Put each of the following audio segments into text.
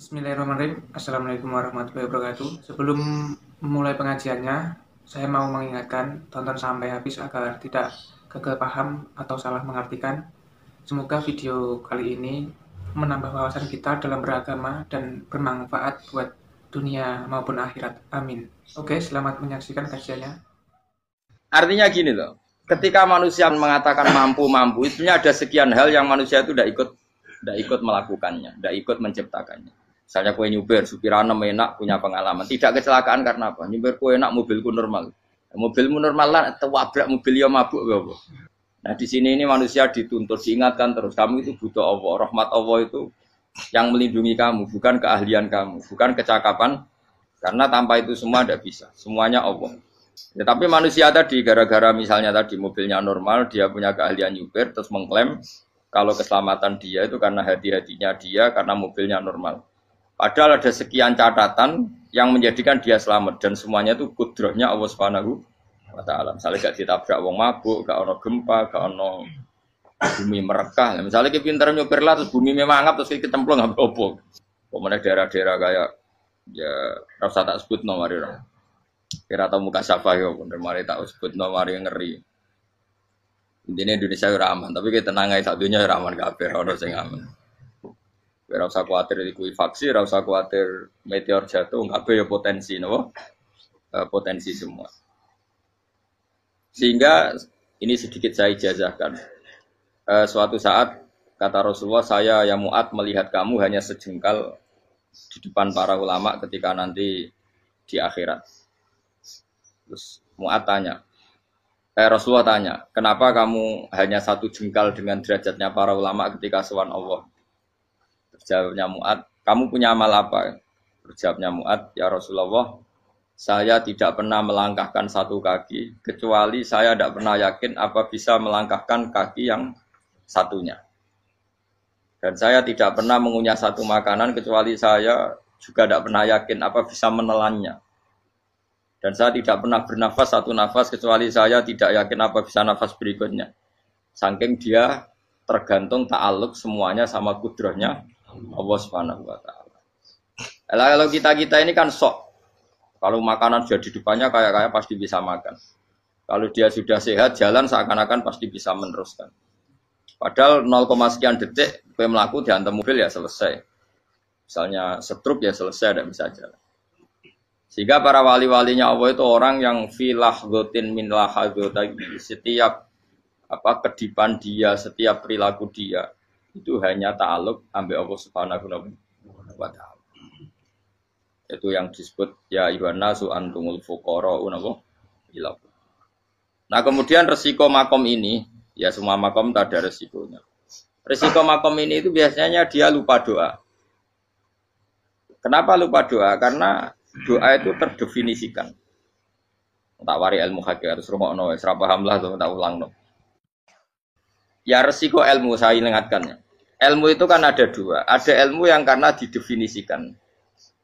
Bismillahirrahmanirrahim. Assalamualaikum warahmatullahi wabarakatuh. Sebelum memulai pengajiannya, saya mau mengingatkan tonton sampai habis agar tidak gagal paham atau salah mengartikan. Semoga video kali ini menambah wawasan kita dalam beragama dan bermanfaat buat dunia maupun akhirat. Amin. Oke, selamat menyaksikan kajiannya. Artinya gini loh, ketika manusia mengatakan mampu-mampu, itu ada sekian hal yang manusia itu tidak ikut melakukannya, tidak ikut menciptakannya. Misalnya kue nyupir, supirana enak, punya pengalaman. Tidak kecelakaan karena apa? Nyupir kue enak, mobilku normal. Mobilmu normal lah, wabrak mobil yang mabuk. Apa? Nah di sini ini manusia dituntut, diingatkan terus. Kamu itu butuh Allah, rahmat Allah itu yang melindungi kamu, bukan keahlian kamu, bukan kecakapan. Karena tanpa itu semua tidak bisa, semuanya Allah. Ya, tapi manusia tadi gara-gara misalnya tadi mobilnya normal, dia punya keahlian nyupir, terus mengklaim kalau keselamatan dia itu karena hati-hatinya dia, karena mobilnya normal. Padahal ada sekian catatan yang menjadikan dia selamat dan semuanya itu kudrahnya Allah Subhanahu wa taala. Misalnya gak ditabrak wong mabuk, gak ono gempa, gak ono bumi merekah. Misalnya kita pinter nyupir lah terus bumi memangap terus kita cemplung nggak apa-apa. Pokoknya daerah-daerah kayak ya rasa tak sebut nomor orang. Kira tahu muka siapa ya, bener mari tak sebut nomor yang ngeri. Intinya Indonesia ora aman, tapi kita tenang aja satunya ora aman kabeh, ora sing aman. Ora usah kuwatir likuifaksi, ora usah kuwatir meteor jatuh, kabeh ya potensi napa? Potensi semua. Sehingga ini sedikit saya ijazahkan. Suatu saat kata Rasulullah, saya ya Mu'ad melihat kamu hanya sejengkal di depan para ulama ketika nanti di akhirat. Terus Mu'ad tanya, Rasulullah tanya, kenapa kamu hanya satu jengkal dengan derajatnya para ulama ketika sowan Allah? Terjawabnya Mu'ad, kamu punya amal apa? Terjawabnya Mu'ad, ya Rasulullah, saya tidak pernah melangkahkan satu kaki, kecuali saya tidak pernah yakin apa bisa melangkahkan kaki yang satunya. Dan saya tidak pernah mengunyah satu makanan, kecuali saya juga tidak pernah yakin apa bisa menelannya. Dan saya tidak pernah bernafas satu nafas, kecuali saya tidak yakin apa bisa nafas berikutnya. Saking dia tergantung ta'aluk semuanya sama kudrahnya Allah Subhanahu wa taala. Kalau kita ini kan sok. Kalau makanan sudah di depannya kayak pasti bisa makan. Kalau dia sudah sehat jalan seakan-akan pasti bisa meneruskan. Padahal 0, sekian detik gue melaku dihantam mobil ya selesai. Misalnya stroke ya selesai tidak bisa jalan. Sehingga para wali-walinya Allah itu orang yang filah gotin min lahadotagi, setiap kedipan dia, setiap perilaku dia itu hanya ta'aluk ambil Allah Subhanahu wa taala. Itu yang disebut ya ayyuhan nasu antumul fuqara'u ila. Nah, kemudian resiko makom ini, ya semua makom tak ada resikonya. Resiko makom ini itu biasanya dia lupa doa. Kenapa lupa doa? Karena doa itu terdefinisikan. Tak wari ilmu hakikat terus rungokno wis ra paham lah tak ulang no. Ya resiko ilmu saya ingatkannya. Ilmu itu kan ada dua. Ada ilmu yang karena didefinisikan.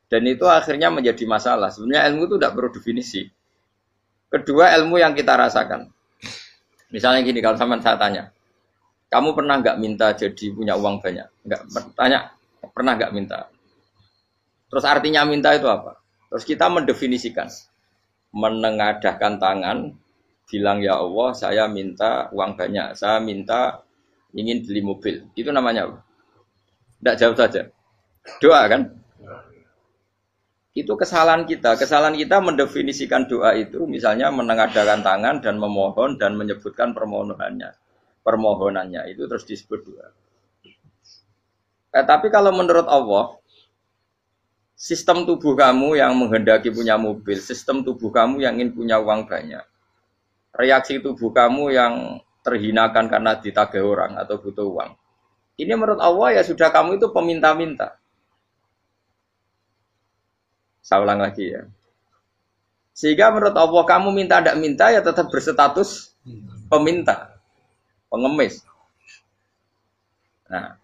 Dan itu akhirnya menjadi masalah. Sebenarnya ilmu itu tidak perlu definisi. Kedua ilmu yang kita rasakan. Misalnya gini, kalau sama saya tanya. Kamu pernah nggak minta jadi punya uang banyak? Nggak, tanya. Pernah nggak minta? Terus artinya minta itu apa? Terus kita mendefinisikan. Menengadahkan tangan. Bilang ya Allah saya minta uang banyak. Saya minta ingin beli mobil. Itu namanya apa? Tidak jauh saja. Doa kan? Itu kesalahan kita. Kesalahan kita mendefinisikan doa itu misalnya menengadahkan tangan dan memohon dan menyebutkan permohonannya. Permohonannya itu terus disebut doa. Tapi kalau menurut Allah, sistem tubuh kamu yang menghendaki punya mobil, sistem tubuh kamu yang ingin punya uang banyak, reaksi tubuh kamu yang terhinakan karena ditagih orang atau butuh uang. Ini menurut Allah ya sudah kamu itu peminta-minta. Saya ulang lagi ya. Sehingga menurut Allah kamu minta tidak minta ya tetap berstatus peminta, pengemis. Nah,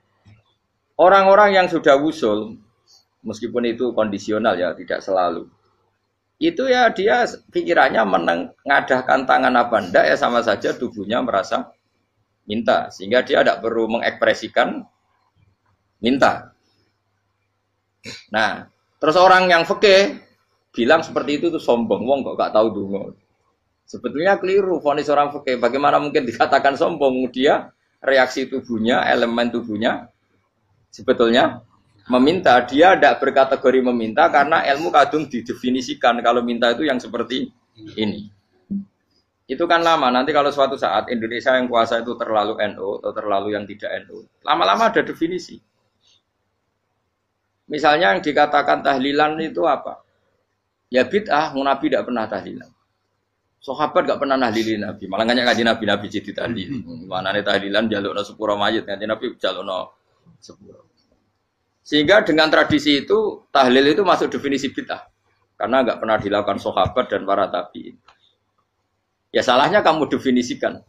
orang-orang yang sudah wusul, meskipun itu kondisional ya, tidak selalu. Itu ya dia pikirannya menengadahkan tangan apa enggak ya sama saja tubuhnya merasa minta. Sehingga dia tidak perlu mengekspresikan minta. Nah, terus orang yang fikih bilang seperti itu tuh sombong, wong kok gak tahu donga. Sebetulnya keliru vonis orang fikih. Bagaimana mungkin dikatakan sombong? Dia reaksi tubuhnya, elemen tubuhnya sebetulnya meminta. Dia tidak berkategori meminta karena ilmu kadung didefinisikan kalau minta itu yang seperti ini. Itu kan lama. Nanti kalau suatu saat Indonesia yang kuasa itu terlalu NU atau terlalu yang tidak NU, lama-lama ada definisi. Misalnya yang dikatakan tahlilan itu apa? Ya bid'ah, Nabi tidak pernah tahlilan. Sahabat gak pernah nahlilin Nabi. Malah nggak ngaji Nabi jadi tahlil. Mana nih tahlilan jalur sepuro mayit ngaji Nabi jalur sepuro. Sehingga dengan tradisi itu tahlil itu masuk definisi bid'ah karena nggak pernah dilakukan sahabat dan para tabi'in. Ya salahnya kamu definisikan.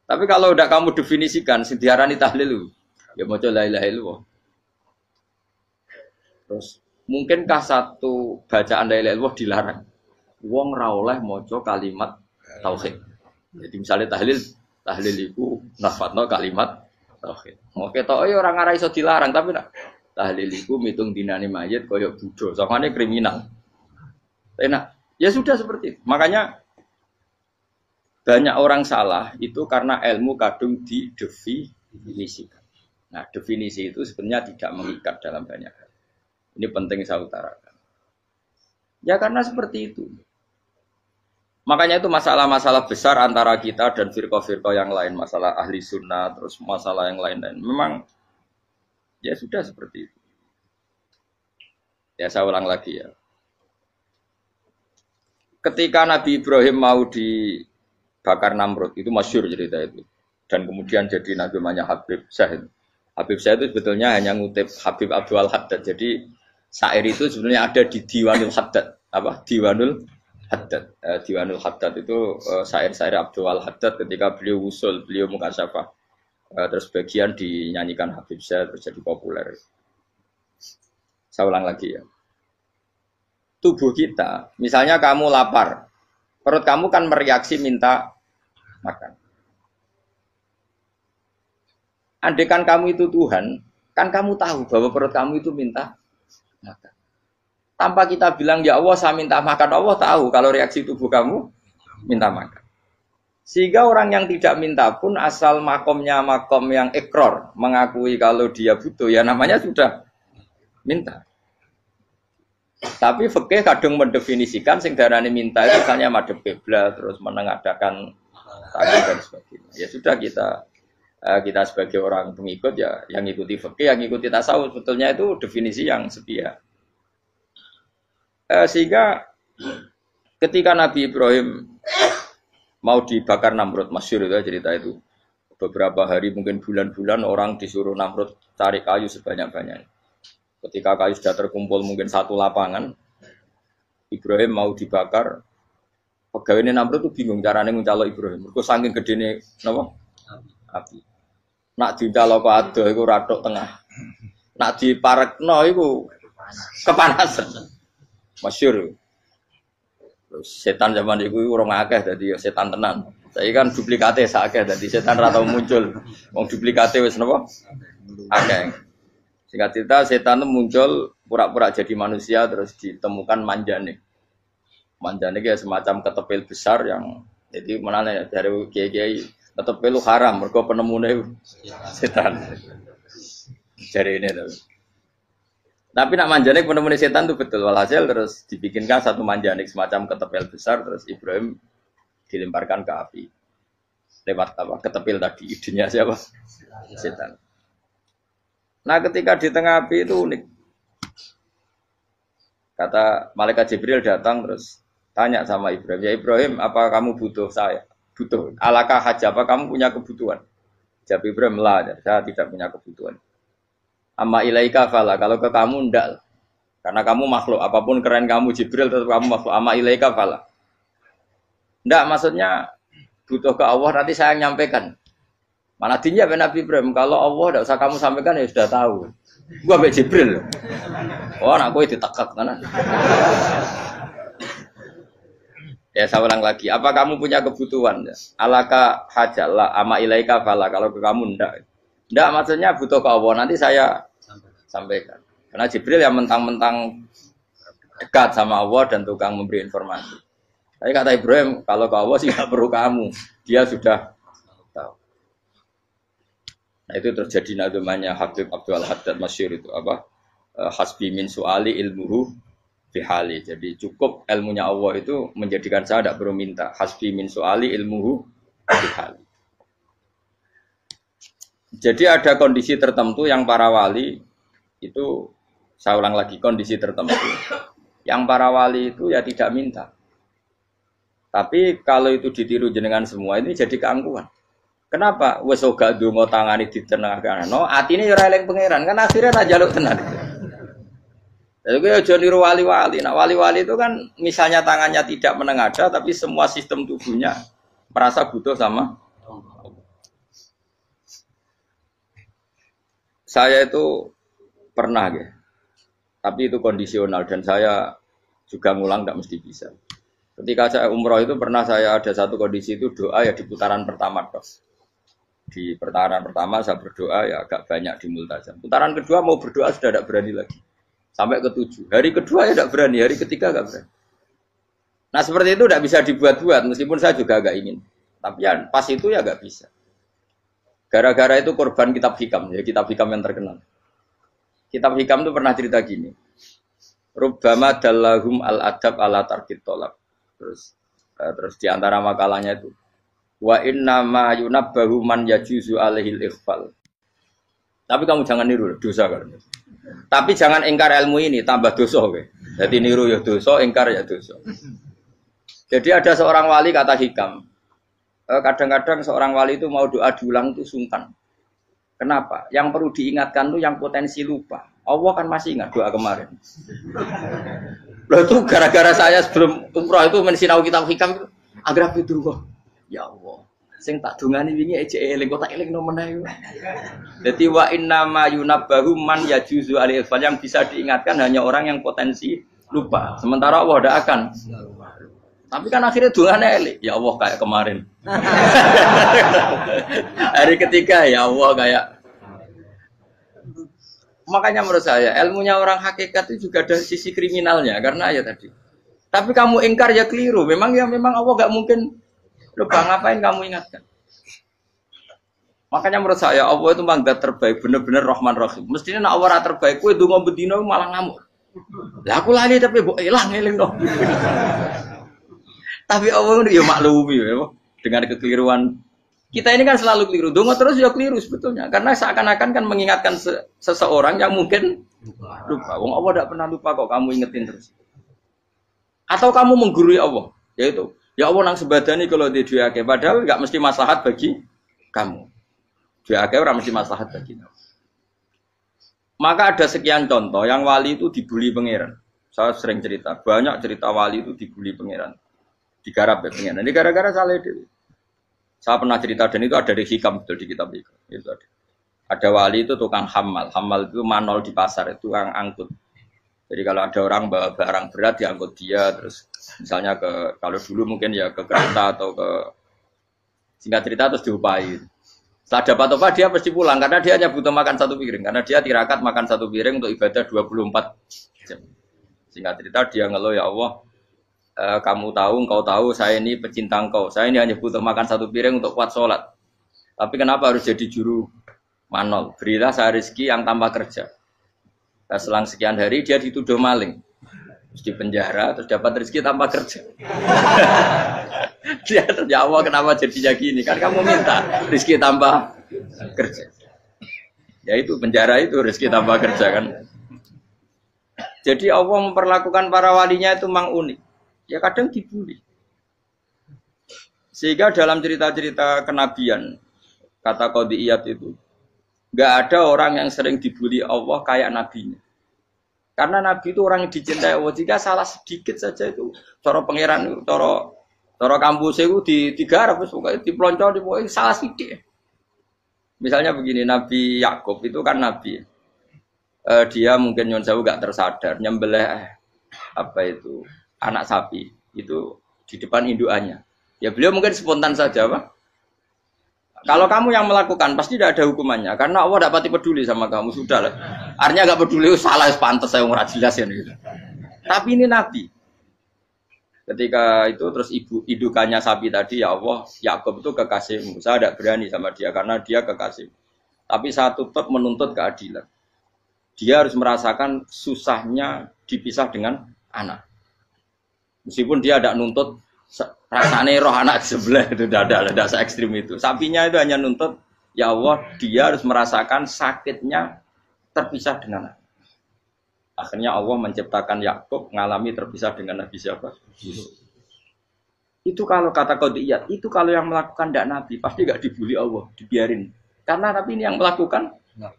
Tapi kalau udah kamu definisikan, diarani tahlil, ya mau la ilaha illallah. Terus, mungkinkah satu bacaan la ilaha illallah dilarang? Wong ra oleh maca kalimat tauhid. Jadi misalnya tahlil iku nafatno kalimat tauhid. Oke tok ora ngara iso dilarang tapi nak tahlil iku mitung dinane mayit kaya budo. Soalnya kriminal. Enak. Ya sudah seperti itu. Makanya banyak orang salah itu karena ilmu kadung didefinisikan. Nah, definisi itu sebenarnya tidak mengikat dalam banyak hal. Ini penting saya utarakan. Ya karena seperti itu. Makanya itu masalah-masalah besar antara kita dan firqah-firqah yang lain. Masalah ahli sunnah, terus masalah yang lain-lain. Memang ya sudah seperti itu. Ya saya ulang lagi ya. Ketika Nabi Ibrahim mau dibakar Namrud, itu masyhur cerita itu. Dan kemudian jadi namanya Habib Syah. Habib Syah itu sebetulnya hanya ngutip Habib Abdul Haddad. Jadi syair itu sebenarnya ada di Diwanul Haddad. Apa? Diwanul Haddad. Diwanul Haddad itu syair-syair Abdul Haddad ketika beliau usul, beliau mukasyafah. Terus bagian dinyanyikan Habib Syah terus jadi populer. Saya ulang lagi ya. Tubuh kita, misalnya kamu lapar, perut kamu kan mereaksi minta makan. Andaikan kamu itu Tuhan, kan kamu tahu bahwa perut kamu itu minta makan. Tanpa kita bilang, ya Allah saya minta makan, Allah tahu kalau reaksi tubuh kamu minta makan. Sehingga orang yang tidak minta pun asal makomnya makom yang ikror, mengakui kalau dia butuh, ya namanya sudah minta. Tapi fikih kadang mendefinisikan sing darane minta itu misalnya madhep kiblat terus menengadakan tangan dan sebagainya. Ya sudah kita sebagai orang pengikut ya yang ikuti fikih, yang ikuti tasawuf sebetulnya itu definisi yang sepihak. Sehingga ketika Nabi Ibrahim mau dibakar Namrud, masyhur itu cerita itu. Beberapa hari mungkin bulan-bulan orang disuruh Namrud cari kayu sebanyak-banyaknya. Ketika kayu sudah terkumpul mungkin satu lapangan, Ibrahim mau dibakar. Pegawainya Namrud itu bingung caranya nguncalo Ibrahim. Mereka saking gedene napa? Api. Nak diuncalo kok ado iku ratok tengah. Nak diparekno iku kepanasan. Masyhur. Setan zaman iku ora akeh dadi setan tenan. Saiki kan duplikate sak akeh dadi setan ra tau muncul. Wong duplikate wis napa? Akeh. Singkat cerita setan itu muncul pura-pura jadi manusia terus ditemukan manjanik. Manjanik ya semacam ketepil besar yang jadi mana dari kiai-kiai ketepil itu haram mergo penemune setan. Jadi ini tuh. Tapi nak manjanik penemune setan itu betul walhasil terus dibikinkan satu manjanik semacam ketepil besar terus Ibrahim dilemparkan ke api. Lewat apa? Ketepil tadi idenya siapa? Setan. Nah ketika di tengah api itu unik. Kata malaikat Jibril datang terus tanya sama Ibrahim. Ya Ibrahim apa kamu butuh saya? Butuh. Alakah haja apa kamu punya kebutuhan? Jawab Ibrahim lah. Saya tidak punya kebutuhan. Amma ilaika fala. Kalau ke kamu ndak. Karena kamu makhluk. Apapun keren kamu Jibril tetap kamu makhluk. Amma ilaika fala. Ndak maksudnya butuh ke Allah nanti saya nyampaikan. Malah dinya Nabi Ibrahim, kalau Allah tidak usah kamu sampaikan ya sudah tahu. Gua be Jibril. Oh, anak gue ditekak kan. Ya saya ulang lagi, apa kamu punya kebutuhan? Alaka hajalla ama ilaika fala kalau ke kamu ndak. Ndak maksudnya butuh ke Allah nanti saya sampaikan. Karena Jibril yang mentang-mentang dekat sama Allah dan tukang memberi informasi. Tapi kata Ibrahim, kalau ke Allah sih nggak perlu kamu, dia sudah tahu. Nah itu terjadi nadumanya Habib Abdul Haddad Masyhur itu apa? Hasbi min su'ali ilmuhu bihali. Jadi cukup ilmunya Allah itu menjadikan saya tidak perlu minta. Hasbi min su'ali ilmuhu bihali. Jadi ada kondisi tertentu yang para wali itu, saya ulang lagi, kondisi tertentu yang para wali itu ya tidak minta. Tapi kalau itu ditiru jenengan semua ini jadi keangkuhan. Kenapa? Wes ora ndonga tangane ditenangakno, atine ya ora eling pangeran, kan akhirnya ra njaluk tenan. Jadi gue aja niru wali-wali. Nah wali-wali itu kan misalnya tangannya tidak menengadah, tapi semua sistem tubuhnya merasa butuh sama. Saya itu pernah ya, tapi itu kondisional dan saya juga ngulang tidak mesti bisa. Ketika saya umroh itu pernah saya ada satu kondisi itu doa ya di putaran pertama dok. Di putaran pertama saya berdoa ya agak banyak di multazam. Putaran kedua mau berdoa sudah tidak berani lagi. Sampai ke-7. Hari kedua ya tidak berani, hari ketiga tidak berani. Nah seperti itu tidak bisa dibuat-buat, meskipun saya juga agak ingin. Tapi ya pas itu ya nggak bisa. Gara-gara itu korban kitab hikam, ya kitab hikam yang terkenal. Kitab hikam itu pernah cerita gini. Rubbama dallahum al-adab ala tarkit tolab. Terus di antara makalahnya itu wa inna ma yunabbahu man yajuzu alaihil ikhfal. Tapi kamu jangan niru dosa kan. Tapi jangan ingkar ilmu ini tambah dosa kowe. Jadi niru ya dosa, ingkar ya dosa. Jadi ada seorang wali kata hikam. Kadang-kadang seorang wali itu mau doa diulang itu sungkan. Kenapa? Yang perlu diingatkan tuh yang potensi lupa. Allah kan masih ingat doa kemarin. Loh itu gara-gara saya sebelum umroh itu mensinau kitab hikam itu agar itu kok. Ya Allah, sing tak dungani wingi ejek eling kok tak eling no meneh. Dadi wa inna ma yunabbahu man yajuzu alil fal, yang bisa diingatkan hanya orang yang potensi lupa. Sementara Allah tidak akan. Tapi kan akhirnya dungane eling. Ya Allah kayak kemarin. Hari ketiga ya Allah kayak. Makanya menurut saya ilmunya orang hakikat itu juga ada sisi kriminalnya karena ya tadi. Tapi kamu ingkar ya keliru. Memang Allah gak mungkin lupa, ngapain kamu ingatkan. Makanya menurut saya Allah itu mandat terbaik, benar-benar Rahman Rahim. Mestinya nak Allah terbaik, kue donga bedino malah ngamuk. Lah aku lali tapi mbok eling dong. Tapi Allah itu ya maklumi ya, dengan kekeliruan. Kita ini kan selalu keliru, donga terus ya keliru sebetulnya. Karena seakan-akan kan mengingatkan seseorang yang mungkin lupa. Wong Allah tidak pernah lupa kok, kamu ingetin terus. Atau kamu menggurui Allah, yaitu ya Allah nang sebadani kalau di duake, padahal nggak mesti maslahat bagi kamu. Duake orang mesti maslahat bagi kamu. Maka ada sekian contoh yang wali itu dibully pangeran. Saya sering cerita, banyak cerita wali itu dibully pangeran. Digarap ya pangeran. Ini gara-gara salah itu. Saya pernah cerita dan itu ada di hikam betul di kitab itu. Ada wali itu tukang hamal. Hamal itu manol di pasar, itu tukang angkut. Jadi kalau ada orang bawa barang berat diangkut dia, terus misalnya kalau dulu mungkin ya ke kereta atau ke singkat cerita terus diupahi. Setelah dapat apa dia pasti pulang karena dia hanya butuh makan satu piring, karena dia tirakat makan satu piring untuk ibadah 24 jam. Singkat cerita dia ngeluh, ya Allah, kamu tahu, engkau tahu saya ini pecinta engkau, saya ini hanya butuh makan satu piring untuk kuat sholat. Tapi kenapa harus jadi juru manol? Berilah saya rezeki yang tanpa kerja. Nah, selang sekian hari dia dituduh maling, terus di penjara, terus dapat rezeki tanpa kerja. Dia ya Allah kenapa jadinya gini? Kan kamu minta rezeki tanpa kerja. Ya itu penjara itu rezeki tanpa kerja kan. Jadi Allah memperlakukan para walinya itu memang unik. Ya kadang dibully. Sehingga dalam cerita-cerita kenabian, kata Qadiyat itu, nggak ada orang yang sering dibully Allah kayak nabinya. Karena nabi itu orang yang dicintai Allah. Jika salah sedikit saja itu, cara pangeran, cara kampus itu digarap, pokoknya dipelonco, pokoknya salah sedikit. Misalnya begini, Nabi Yakub itu kan nabi. Dia mungkin nyon sewu nggak tersadar, nyembelih anak sapi itu di depan indukannya. Ya beliau mungkin spontan saja, Pak. Kalau kamu yang melakukan pasti tidak ada hukumannya karena Allah tidak pati peduli sama kamu, sudah lah. Artinya nggak peduli salah pantas saya ora jelas ya gitu. Tapi ini Nabi. Ketika itu terus indukannya sapi tadi, ya Allah, Yakub itu kekasihmu. Saya tidak berani sama dia karena dia kekasihmu. Tapi saya tetap menuntut keadilan. Dia harus merasakan susahnya dipisah dengan anak. Meskipun dia tidak nuntut rasanya roh anak sebelah itu tidak se ekstrim itu. Sapinya itu hanya nuntut, ya Allah, dia harus merasakan sakitnya terpisah dengan anak. Akhirnya Allah menciptakan Yakub ngalami terpisah dengan Nabi siapa? Yusuf. Itu kalau kata Qadiyat, itu kalau yang melakukan tidak Nabi, pasti gak dibully Allah, dibiarin. Karena Nabi ini yang melakukan. Nah.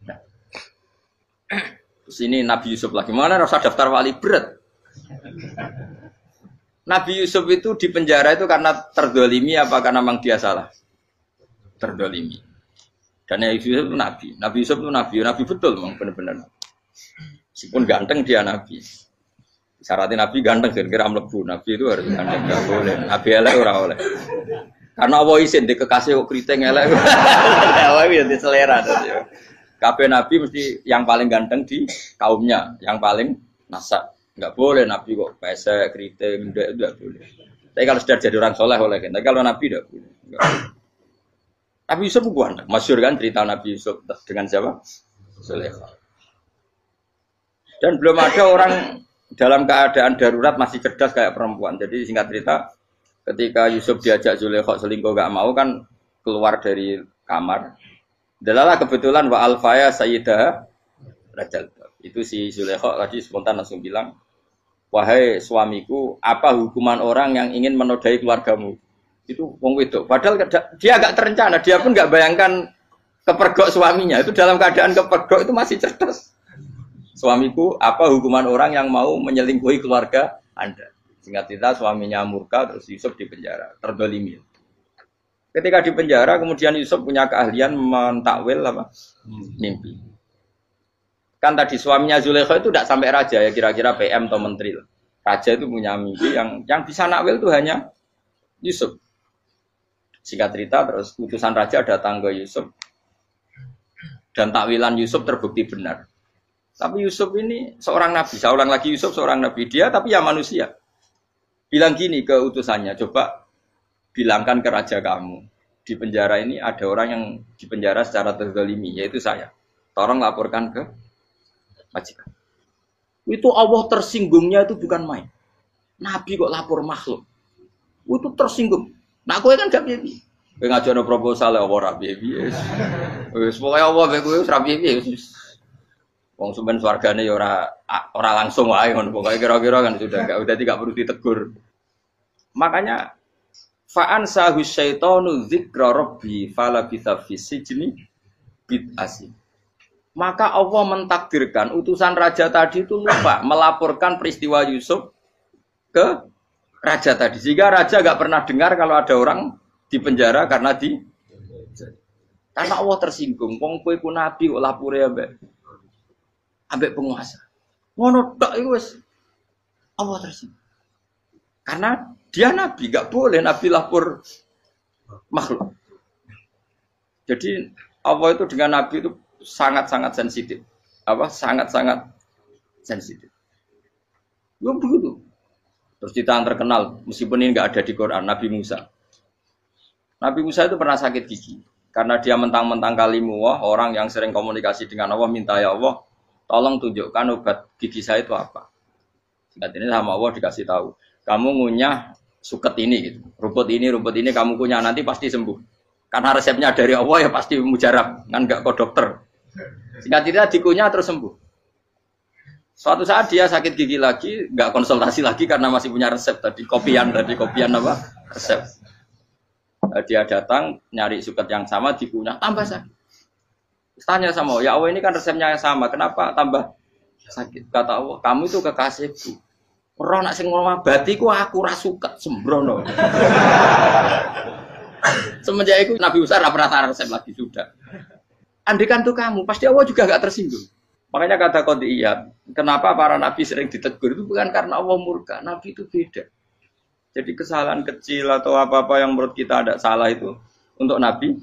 Terus ini Nabi Yusuf lagi, mana rasa daftar wali berat. Nabi Yusuf itu di penjara itu karena terdolimi apa karena memang dia salah? Terdolimi. Dan Yusuf itu Nabi. Nabi Yusuf itu Nabi betul memang benar-benar. Meskipun ganteng dia Nabi. Syaratnya Nabi ganteng kira-kira mlebu. Nabi itu harus ganteng, enggak boleh. Nabi elek ora oleh. Karena Allah izin di kekasih kok kriting elek. Allah ya di selera tadi. Kabeh Nabi mesti yang paling ganteng di kaumnya, yang paling nasab. Enggak boleh Nabi kok pesek, kriting, enggak boleh. Tapi kalau sudah jadi orang soleh oleh kan. Tapi kalau Nabi enggak boleh. Nabi Yusuf ganteng. Masyhur kan cerita Nabi Yusuf dengan siapa? Zulaikha. Dan belum ada orang dalam keadaan darurat masih cerdas kayak perempuan. Jadi singkat cerita, ketika Yusuf diajak Zulaikha selingkuh gak mau kan keluar dari kamar. Dalalah kebetulan wa alfaya sayyidah rajal. Itu si Zulaikha tadi spontan langsung bilang, wahai suamiku, apa hukuman orang yang ingin menodai keluargamu? Itu wong wedok. Padahal dia agak terencana, dia pun gak bayangkan kepergok suaminya. Itu dalam keadaan kepergok itu masih cerdas. Suamiku, apa hukuman orang yang mau menyelingkuhi keluarga Anda? Singkat cerita, suaminya murka, terus Yusuf dipenjara, terdolimi. Ketika dipenjara, kemudian Yusuf punya keahlian mentakwil apa? Mimpi. Kan tadi suaminya Zulaikha itu tidak sampai raja ya, kira-kira PM atau menteri. Raja itu punya mimpi yang bisa nakwil itu hanya Yusuf. Singkat cerita, terus utusan raja datang ke Yusuf dan takwilan Yusuf terbukti benar. Tapi Yusuf ini seorang nabi, saya ulang lagi Yusuf seorang nabi, dia tapi ya manusia. Bilang gini ke utusannya, coba bilangkan ke raja kamu, di penjara ini ada orang yang di penjara secara terzalimi, yaitu saya. Tolong laporkan ke majikan. Itu Allah tersinggungnya itu bukan main. Nabi kok lapor makhluk. Itu tersinggung. Nah, kowe kan gak piye-piye. Kowe ngajono proposal Allah ra piye-piye. Wis pokoke Allah mek kowe ra piye-piye. Wong sampean swargane ya ora langsung wae ngono pokoke kira-kira kan sudah enggak perlu ditegur. Makanya fa'an sahu syaitanu dzikra rabbi fala bisa fisijni bid'asi. Maka Allah mentakdirkan utusan raja tadi itu lupa melaporkan peristiwa Yusuf ke raja tadi. Sehingga raja enggak pernah dengar kalau ada orang di penjara karena Allah tersinggung. Wong kowe ku nabi kok lapore ambek penguasa. Ngono tok iku wis Allah tersinggung. Karena dia nabi, enggak boleh nabi lapor makhluk. Jadi Allah itu dengan nabi itu sangat-sangat sensitif. Sangat-sangat sensitif. Ya begitu. Terus cerita yang terkenal, meskipun ini enggak ada di Quran, Nabi Musa. Nabi Musa itu pernah sakit gigi. Karena dia mentang-mentang kalimullah, orang yang sering komunikasi dengan Allah, minta ya Allah, tolong tunjukkan obat gigi saya itu apa. Singkat ini sama Allah dikasih tahu. Kamu ngunyah suket ini gitu. Rumput ini kamu kunyah nanti pasti sembuh. Karena resepnya dari Allah ya pasti mujarab, kan enggak ke dokter. Singkat cerita dikunyah terus sembuh. Suatu saat dia sakit gigi lagi, enggak konsultasi lagi karena masih punya resep tadi, kopian apa? Resep. Dia datang nyari suket yang sama dikunyah tambah sakit. Tanya sama Allah, ya Allah ini kan resepnya yang sama, kenapa tambah sakit? Kata Allah, kamu itu kekasihku. Ora nak sing ngobati ku aku ra suket sembrono. Semenjak itu Nabi Musa ora pernah resep lagi sudah. Andikan tuh kamu, pasti Allah juga enggak tersinggung. Makanya kata Qadiyat, kenapa para nabi sering ditegur itu bukan karena Allah murka, nabi itu beda. Jadi kesalahan kecil atau apa-apa yang menurut kita ada salah itu untuk nabi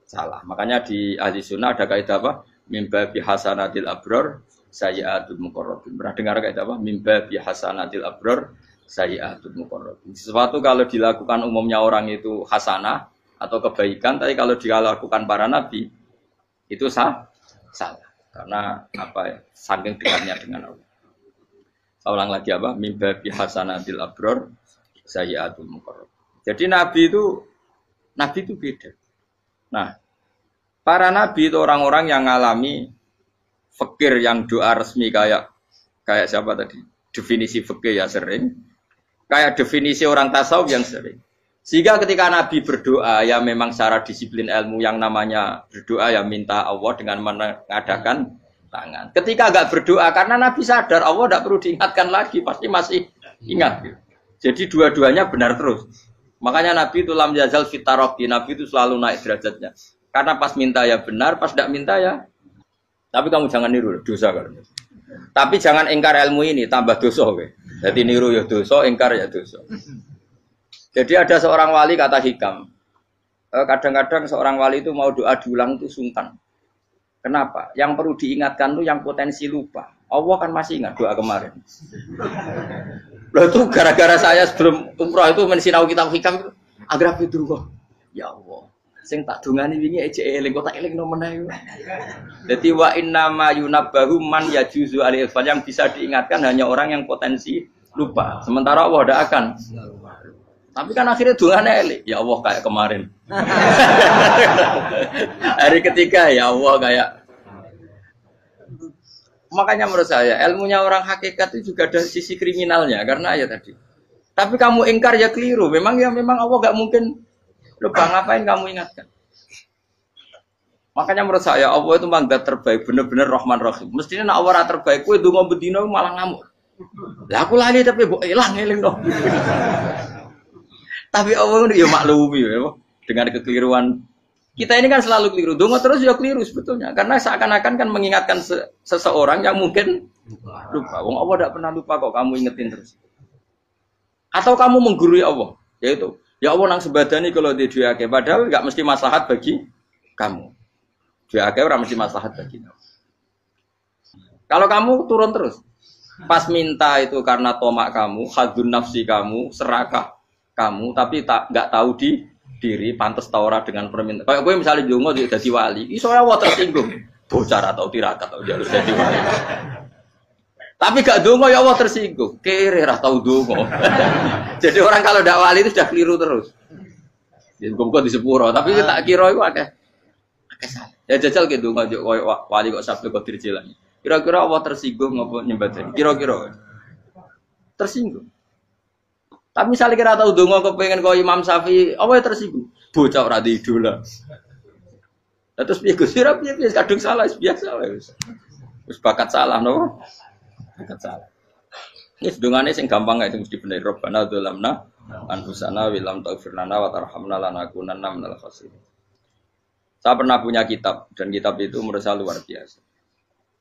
salah. Makanya di ahli sunnah ada kaidah apa? Mimba bi hasanatil abror sayyi'atul muqarrabin. Pernah dengar kayak apa? Mimba bi hasanatil abror sayyi'atul muqarrabin. Sesuatu kalau dilakukan umumnya orang itu hasanah atau kebaikan, tapi kalau dilakukan para nabi itu salah. Karena apa ya? Saking dekatnya dengan Allah. Saya ulang lagi apa? Mimba bi hasanatil abror sayyi'atul muqarrabin. Jadi nabi itu beda. Nah, para nabi itu orang-orang yang ngalami fikir yang doa resmi kayak siapa tadi? Definisi fikir ya sering. Kayak definisi orang tasawuf yang sering. Sehingga ketika nabi berdoa ya memang secara disiplin ilmu yang namanya berdoa ya minta Allah dengan mengadakan tangan. Ketika enggak berdoa karena nabi sadar Allah tidak perlu diingatkan lagi, pasti masih ingat. Jadi dua-duanya benar terus. Makanya nabi itu lam yazal fitaroki, nabi itu selalu naik derajatnya. Karena pas minta ya benar, pas tidak minta ya. Tapi kamu jangan niru dosa kan. Tapi jangan ingkar ilmu ini, tambah dosa. Jadi niru ya dosa, ingkar ya dosa. Jadi ada seorang wali kata hikam. Kadang-kadang seorang wali itu mau doa diulang itu sungkan. Kenapa? Yang perlu diingatkan itu yang potensi lupa. Allah kan masih ingat doa kemarin. Loh itu gara-gara saya sebelum umroh itu mensinau kitab hikam itu agar itu kok. Ya Allah. Sing tak dungani wingi ejek eling kok tak eling nomene iku. Dadi wa inna ma yunabbahu man yajuzu alil yang bisa diingatkan hanya orang yang potensi lupa. Sementara Allah tidak akan. Tapi kan akhirnya dungane eling. Ya Allah kayak kemarin. Hari ketiga ya Allah kayak. Makanya menurut saya ilmunya orang hakikat itu juga ada sisi kriminalnya karena ya tadi. Tapi kamu ingkar ya keliru. Memang Allah enggak mungkin lupa, ngapain kamu ingatkan? Makanya menurut saya Allah itu mangga terbaik, bener-bener Rahman Rahim. Mestinya nak Allah terbaik, kue donga bedino malah ngamuk. Lah aku lali tapi mbok eling dong. Tapi Allah itu ya maklumi ya, dengan kekeliruan. Kita ini kan selalu keliru. Donga terus ya keliru sebetulnya, karena seakan-akan kan mengingatkan seseorang yang mungkin lupa. Wong Allah tidak pernah lupa kok, kamu ingetin terus. Atau kamu menggurui Allah, yaitu ya Allah nang sebadani kalau di duake, padahal enggak mesti maslahat bagi kamu. Duake ora mesti maslahat bagi kamu. Kalau kamu turun terus, pas minta itu karena tomak kamu, hadun nafsi kamu, serakah kamu, tapi enggak tahu diri pantas ta ora dengan permintaan. Kayak gue misalnya jongo dadi wali, iso ora tersinggung. Bocah atau tirakat atau harus jadi wali. Tapi gak dongo ya Allah tersinggung. Kere ra tau dongo. Jadi orang kalau ndak wali itu sudah keliru terus. Ya kok di sepuro, tapi tak kira iku akeh salah. Ya jajal ke dongo wali kok sabtu kok dirjelang. Kira-kira Allah tersinggung ngopo nyembadani? Kira-kira tersinggung. Tapi misalnya kira tahu dongo kepengen kau Imam Syafi'i, apa yang tersinggung? Bocah ora di idola. Terus piye Gus? Piye kadung salah biasa wis. Wis bakat salah no. Bakat salah. Ini dongane sing gampang ae mesti bener. Rabbana dzalamna anfusana wa lam taghfir lana wa tarhamna lanakunanna minal khasirin. Saya pernah punya kitab dan kitab itu menurut saya luar biasa.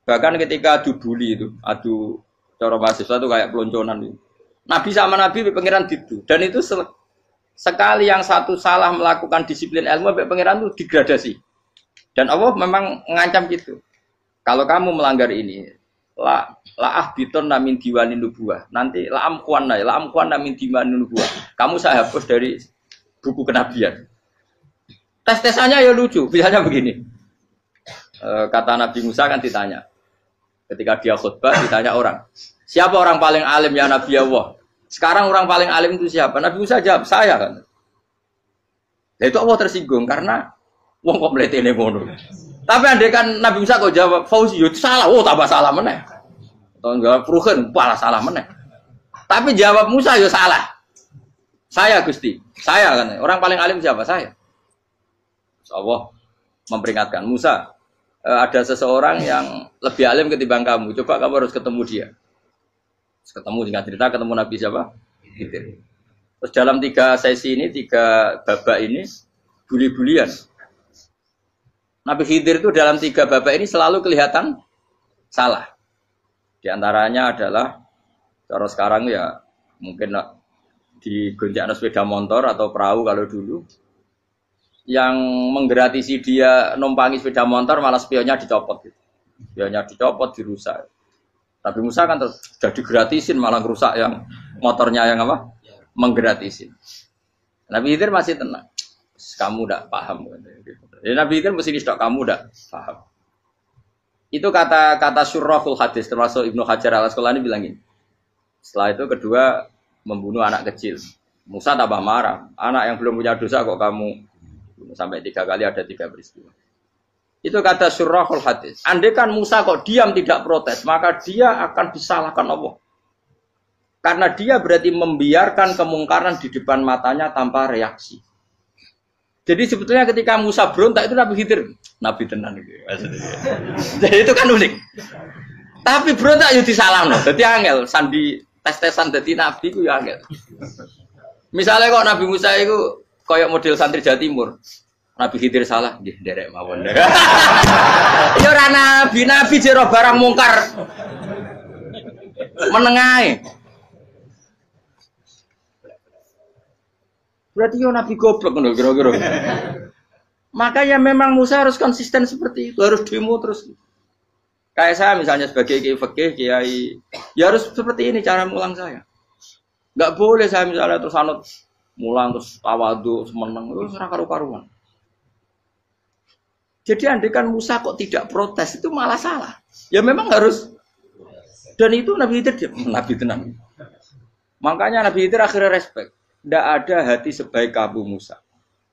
Bahkan ketika adu bully itu, adu cara mahasiswa itu kayak pelonconan itu. Nabi sama Nabi pangeran itu dan itu sekali yang satu salah melakukan disiplin ilmu pangeran itu degradasi dan Allah memang mengancam gitu. Kalau kamu melanggar ini, la ahbiton namin diwanin nubuah. Nanti la amkuan namin diwanin nubuah. Kamu saya hapus dari buku kenabian. Tes-tesannya ya lucu. Biasanya begini. Kata Nabi Musa kan ditanya. Ketika dia khutbah ditanya orang. Siapa orang paling alim ya Nabi Allah? Sekarang orang paling alim itu siapa? Nabi Musa jawab, saya kan. Ya itu Allah tersinggung karena wong kok mletene ngono. Tapi andai kan Nabi Musa kok jawab Fauzi itu salah, tambah salah meneh. Atau enggak Pruhen, malah salah meneh. Tapi jawab Musa ya salah. Saya Gusti, saya kan. Orang paling alim siapa? Saya. Allah memperingatkan Musa, ada seseorang yang lebih alim ketimbang kamu. Coba kamu harus ketemu dia. Ketemu singkat cerita ketemu Nabi siapa? Khidir. Terus dalam 3 sesi ini, 3 babak ini buli-bulian. Nabi Khidir itu dalam 3 babak ini selalu kelihatan salah. Di antaranya adalah cara sekarang ya mungkin di gonjak sepeda motor atau perahu kalau dulu yang menggratisi dia numpangi sepeda motor malah spionnya dicopot gitu. Spionnya dicopot, dirusak. Tapi Musa kan sudah digratisin malah rusak yang motornya yang apa? Menggratisin. Nabi Khidir masih tenang. Kamu tidak paham. Ya, Nabi Khidir mesti tidak kamu tidak paham. Itu kata syurrahul hadis termasuk Ibnu Hajar al-Asqalani bilang ini. Setelah itu kedua membunuh anak kecil. Musa tambah marah. Anak yang belum punya dosa kok kamu bunuh. Sampai 3 kali ada 3 peristiwa. Itu kata syurrahul hadis. Andai kan Musa kok diam tidak protes, maka dia akan disalahkan Allah. Karena dia berarti membiarkan kemungkaran di depan matanya tanpa reaksi. Jadi sebetulnya ketika Musa berontak itu Nabi Khidir, Nabi tenan gitu. Jadi itu kan unik. Tapi berontak yo disalahno. Dadi angel sandi tes-tesan dadi nabi ku yo angel. Misalnya kok Nabi Musa itu koyok model santri Jawa Timur. Nabi Khidir salah, nggih nderek mawon. Ya ora nabi jero barang mungkar. Menengae. Berarti yo nabi goblok ngono kira-kira. Makanya memang Musa harus konsisten seperti itu, harus demo terus. Kayak saya misalnya sebagai kiai fikih, kiai ya harus seperti ini cara mulang saya. Enggak boleh saya misalnya terus anut mulang terus tawadhu, semeneng terus ora karu-karuan. Jadi andekan Musa kok tidak protes itu malah salah. Ya memang harus. Dan itu Nabi Khidir Nabi tenang. Makanya Nabi Khidir akhirnya respect. Tidak ada hati sebaik Abu Musa.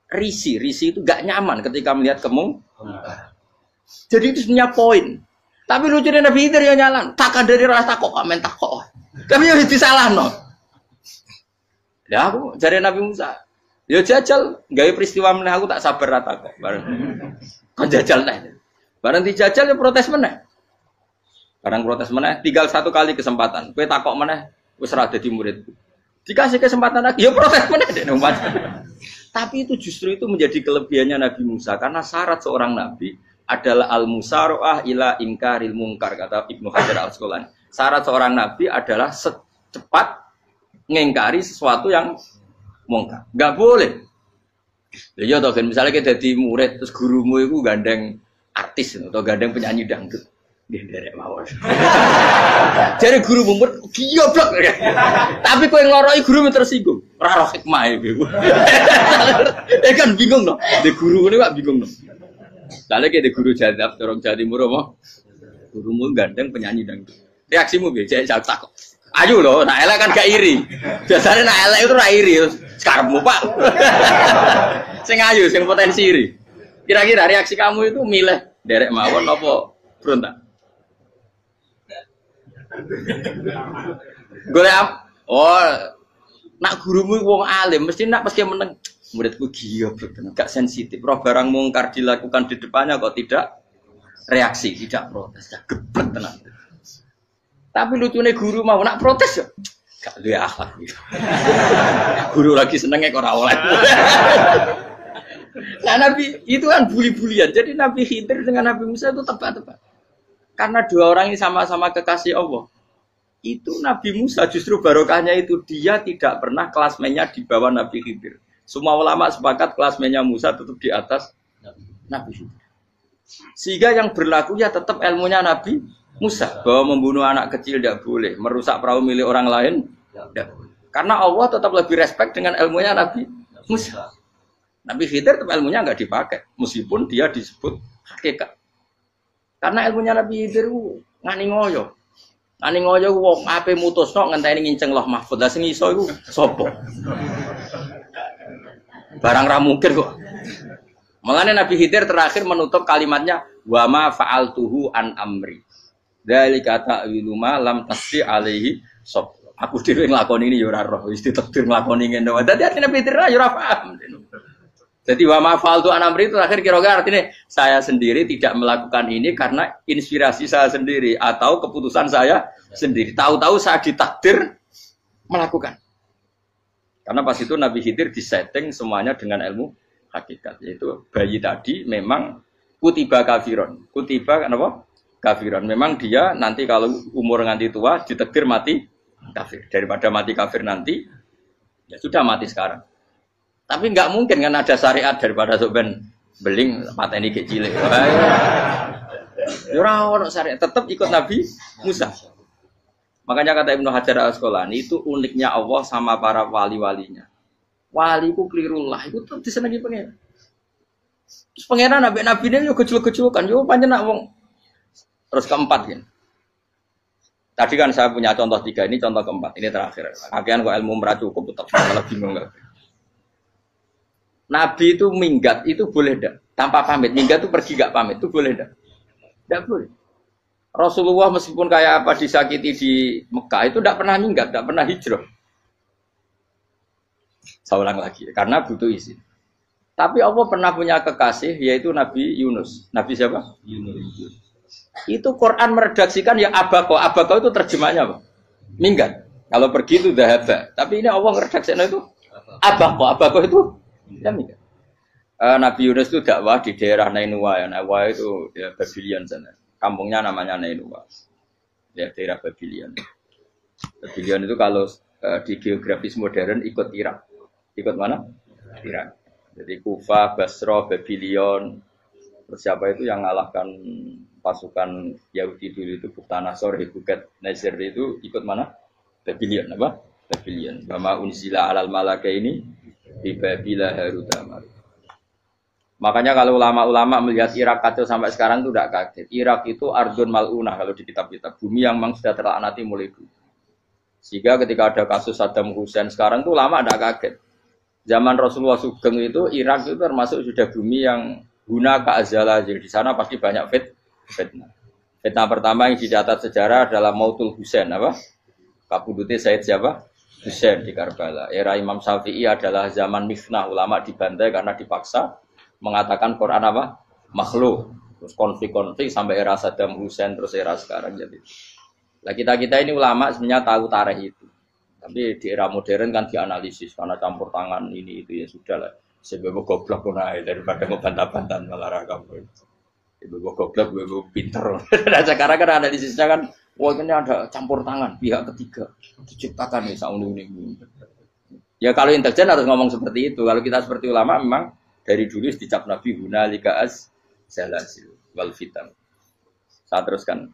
Risi itu gak nyaman ketika melihat kemungkaran. Jadi itu sebenarnya poin. Tapi lucunya Nabi Khidir yang nyalan. Takkan dari rasa kok amen takok. Tapi yang disalah no. Ya aku cari Nabi Musa. Ya jajal, gawe peristiwa meneh aku tak sabar rata kok. Bareng. Kon jajal neh. Bareng dijajal ya protes meneh. Bareng protes meneh, tinggal 1 kali kesempatan. Kowe takok meneh wis ora dadi muridku. Dikasih kesempatan lagi, ya protes meneh dek numpat. Tapi itu justru itu menjadi kelebihannya Nabi Musa karena syarat seorang nabi adalah al-musara'ah ila inkaril munkar kata Ibnu Hajar al-Asqalani. Syarat seorang nabi adalah secepat ngingkari sesuatu yang mungkar. Enggak boleh. Ya toh kan misalnya kita jadi murid terus gurumu itu gandeng artis atau gandeng penyanyi dangdut. Nggih nderek mawon. Jare guru mumpet goblok. Tapi kowe ngloroi guru tersinggung. Ora roh hikmah iku. Kan bingung no. De guru ngene kok bingung no. Sale ke de guru jadab dorong Jawa Timur apa? Gurumu gandeng penyanyi dangdut. Reaksimu piye? Jek takok. Ayo loh, nak elek kan gak iri. Biasanya nak elek itu ra iri, sekarepmu Pak. Sing ayu, sing potensi iri. Kira-kira reaksi kamu itu milih derek mawon apa berontak? Golek nak gurumu wong alim mesti nak pasti meneng. Muridku goblok tenan, gak sensitif. Roh barang mungkar dilakukan di depannya kok tidak reaksi, tidak protes, geblek tenan. Tapi lucunya guru mau nak protes ya, gak duwe akhlak. Guru lagi senengnya kok ora oleh. Nah Nabi itu kan bully-bulian. Jadi Nabi Khidir dengan Nabi Musa itu tepat-tepat. Karena 2 orang ini sama-sama kekasih Allah. Itu Nabi Musa justru barokahnya itu dia tidak pernah kelasmennya di bawah Nabi Khidir. Semua ulama sepakat kelasmennya Musa tetap di atas Nabi Khidir. Sehingga yang berlaku ya tetap ilmunya Nabi Musa bahwa membunuh anak kecil tidak boleh, merusak perahu milik orang lain tidak boleh. Karena Allah tetap lebih respect dengan ilmunya Nabi Musa. Nabi Khidir tetap ilmunya nggak dipakai, meskipun dia disebut hakikat. Karena ilmunya Nabi Khidir ngani ngoyo. Ngani ngoyo wong ape mutusno ngenteni nginceng Lauh Mahfuz. Lah sing iso iku sapa? Barang ra mungkin kok. Makanya Nabi Khidir terakhir menutup kalimatnya wa ma fa'altuhu an amri. Dzalika ta'wilu ma lam tasbi alaihi sob. Aku dhewe nglakoni ini ya ora roh, wis ditakdir nglakoni ngene wae. Dadi Nabi Khidir ya ora paham. Jadi wa ma fa'altu an amri itu terakhir kira-kira artinya saya sendiri tidak melakukan ini karena inspirasi saya sendiri atau keputusan saya sendiri. Tahu-tahu saya ditakdir melakukan. Karena pas itu Nabi Khidir disetting semuanya dengan ilmu hakikat. Yaitu bayi tadi memang kutiba kafiron. Kutiba apa? Kafiron. Memang dia nanti kalau umur nganti tua ditakdir mati kafir. Daripada mati kafir nanti, ya sudah mati sekarang. Tapi nggak mungkin kan ada syariat daripada soben beling pateni ke cilik. Ya ora ono syariat, tetap ikut Nabi Musa. Makanya kata Ibnu Hajar Al-Asqalani itu uniknya Allah sama para wali-walinya. Wali ku klirullah itu tetep disenengi pengen. Terus pengenan nabi ini yo gejul-gejulkan yo pancen nak wong. Terus keempat kan. Tadi kan saya punya contoh 3, ini contoh keempat, ini terakhir. Kakean kok ilmu merah cukup tetap kalau bingung enggak. Nabi itu minggat itu boleh enggak? Tanpa pamit, minggat itu pergi enggak pamit itu boleh enggak? Enggak boleh. Rasulullah meskipun kayak apa disakiti di Mekah itu enggak pernah minggat, enggak pernah hijrah. Saya ulang lagi, karena butuh izin. Tapi Allah pernah punya kekasih yaitu Nabi Yunus. Nabi siapa? Yunus. Itu Quran meredaksikan yang abako. Abako itu terjemahnya apa? Minggat. Kalau pergi itu dahaba. Tapi ini Allah meredaksikan itu abako. Abako itu ya minggat. Nabi Yunus itu dakwah di daerah Nainua ya. Nainua itu ya Babylon sana. Kampungnya namanya Nainua. Ya daerah Babylon. Babylon itu kalau di geografis modern ikut Irak. Ikut mana? Irak. Jadi Kufah, Basra, Babylon. Terus siapa itu yang ngalahkan pasukan Yahudi dulu itu Buktanasor, Hebuket, Nazir itu ikut mana? Babylon apa? Babylon. Bama unzila alal malaka ini di Babila Harutama. Makanya kalau ulama-ulama melihat Irak kacau sampai sekarang itu tidak kaget. Irak itu ardun mal'unah kalau di kitab-kitab. Bumi yang memang sudah terlaknati mulai dulu. Sehingga ketika ada kasus Saddam Hussein sekarang itu ulama tidak kaget. Zaman Rasulullah Sugeng itu Irak itu termasuk sudah bumi yang guna keazala. Jadi di sana pasti banyak fitnah. Fitnah pertama yang dicatat sejarah adalah Mautul Husain apa? Kabudutnya Said siapa? Husain di Karbala. Era Imam Syafi'i adalah zaman mifnah, ulama dibantai karena dipaksa mengatakan Quran apa? Makhluk. Terus konflik-konflik sampai era Saddam Hussein terus era sekarang jadi. Nah kita ini ulama sebenarnya tahu tarikh itu. Tapi di era modern kan dianalisis karena campur tangan ini itu ya sudah lah. Sebab goblok naik daripada ngebantah-bantah malah rakam. Ibu goblok, ibu pinter. Nah sekarang kan analisisnya kan, wah ini ada campur tangan pihak ketiga diciptakan nih sauni ini. Ya kalau intelijen harus ngomong seperti itu. Kalau kita seperti ulama memang dari dulu dicap Nabi hunalika az zalasil wal fitan. Saya teruskan.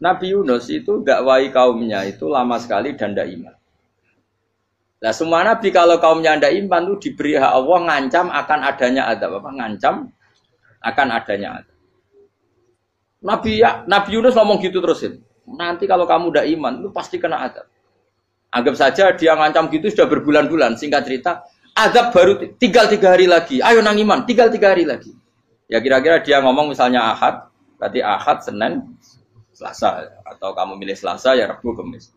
Nabi Yunus itu dakwai kaumnya itu lama sekali dan tidak iman. Nah semua nabi kalau kaumnya tidak iman itu diberi hak Allah ngancam akan adanya azab apa? Ngancam akan adanya azab. Nabi Yunus ngomong gitu terusin. Nanti kalau kamu tidak iman itu pasti kena azab. Anggap saja dia ngancam gitu sudah berbulan-bulan. Singkat cerita, azab baru tinggal 3 hari lagi. Ayo nang iman, tinggal 3 hari lagi. Ya kira-kira dia ngomong misalnya Ahad, berarti Ahad, Senin, Selasa, atau kamu milih Selasa ya Rabu, Kamis.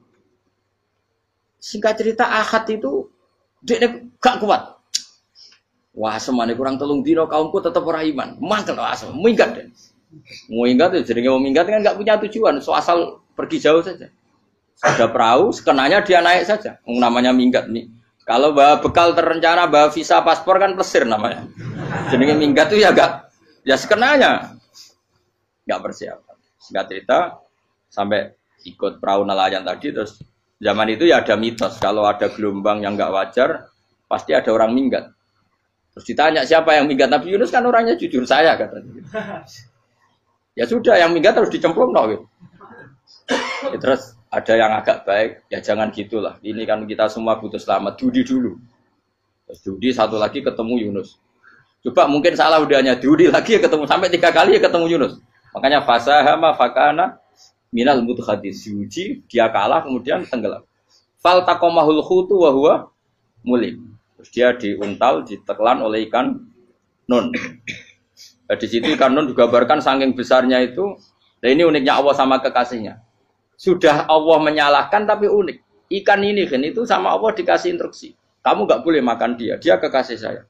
Singkat cerita Ahad itu dia gak kuat. Wah semuanya kurang telung dino kaumku tetap orang iman. Mangkel asal, minggat deh. Minggat itu jadi mau minggat kan gak punya tujuan, so asal pergi jauh saja. Ada perahu, sekenanya dia naik saja. Namanya minggat nih. Kalau bawa bekal terencana, bawa visa paspor kan plesir namanya. Jadi minggat itu ya gak, ya sekenanya gak persiapan. Singkat cerita sampai ikut perahu nelayan tadi terus zaman itu ya ada mitos kalau ada gelombang yang nggak wajar pasti ada orang minggat. Terus ditanya siapa yang minggat Nabi Yunus kan orangnya jujur saya katanya. Ya sudah yang minggat harus dicemplung no. Ya, terus ada yang agak baik ya jangan gitulah. Ini kan kita semua butuh selamat. Dudi dulu. Terus Dudi satu lagi ketemu Yunus. Coba mungkin salah udahnya Dudi lagi ya ketemu sampai 3 kali ya ketemu Yunus. Makanya fasahama fakana minal mudhadis yuji dia kalah kemudian tenggelam. Fal taqamahul khutu wa huwa mulim. Terus dia diuntal ditelan oleh ikan nun. Nah, di situ ikan nun digambarkan saking besarnya itu. Nah ini uniknya Allah sama kekasihnya. Sudah Allah menyalahkan tapi unik. Ikan ini kan itu sama Allah dikasih instruksi. Kamu nggak boleh makan dia. Dia kekasih saya.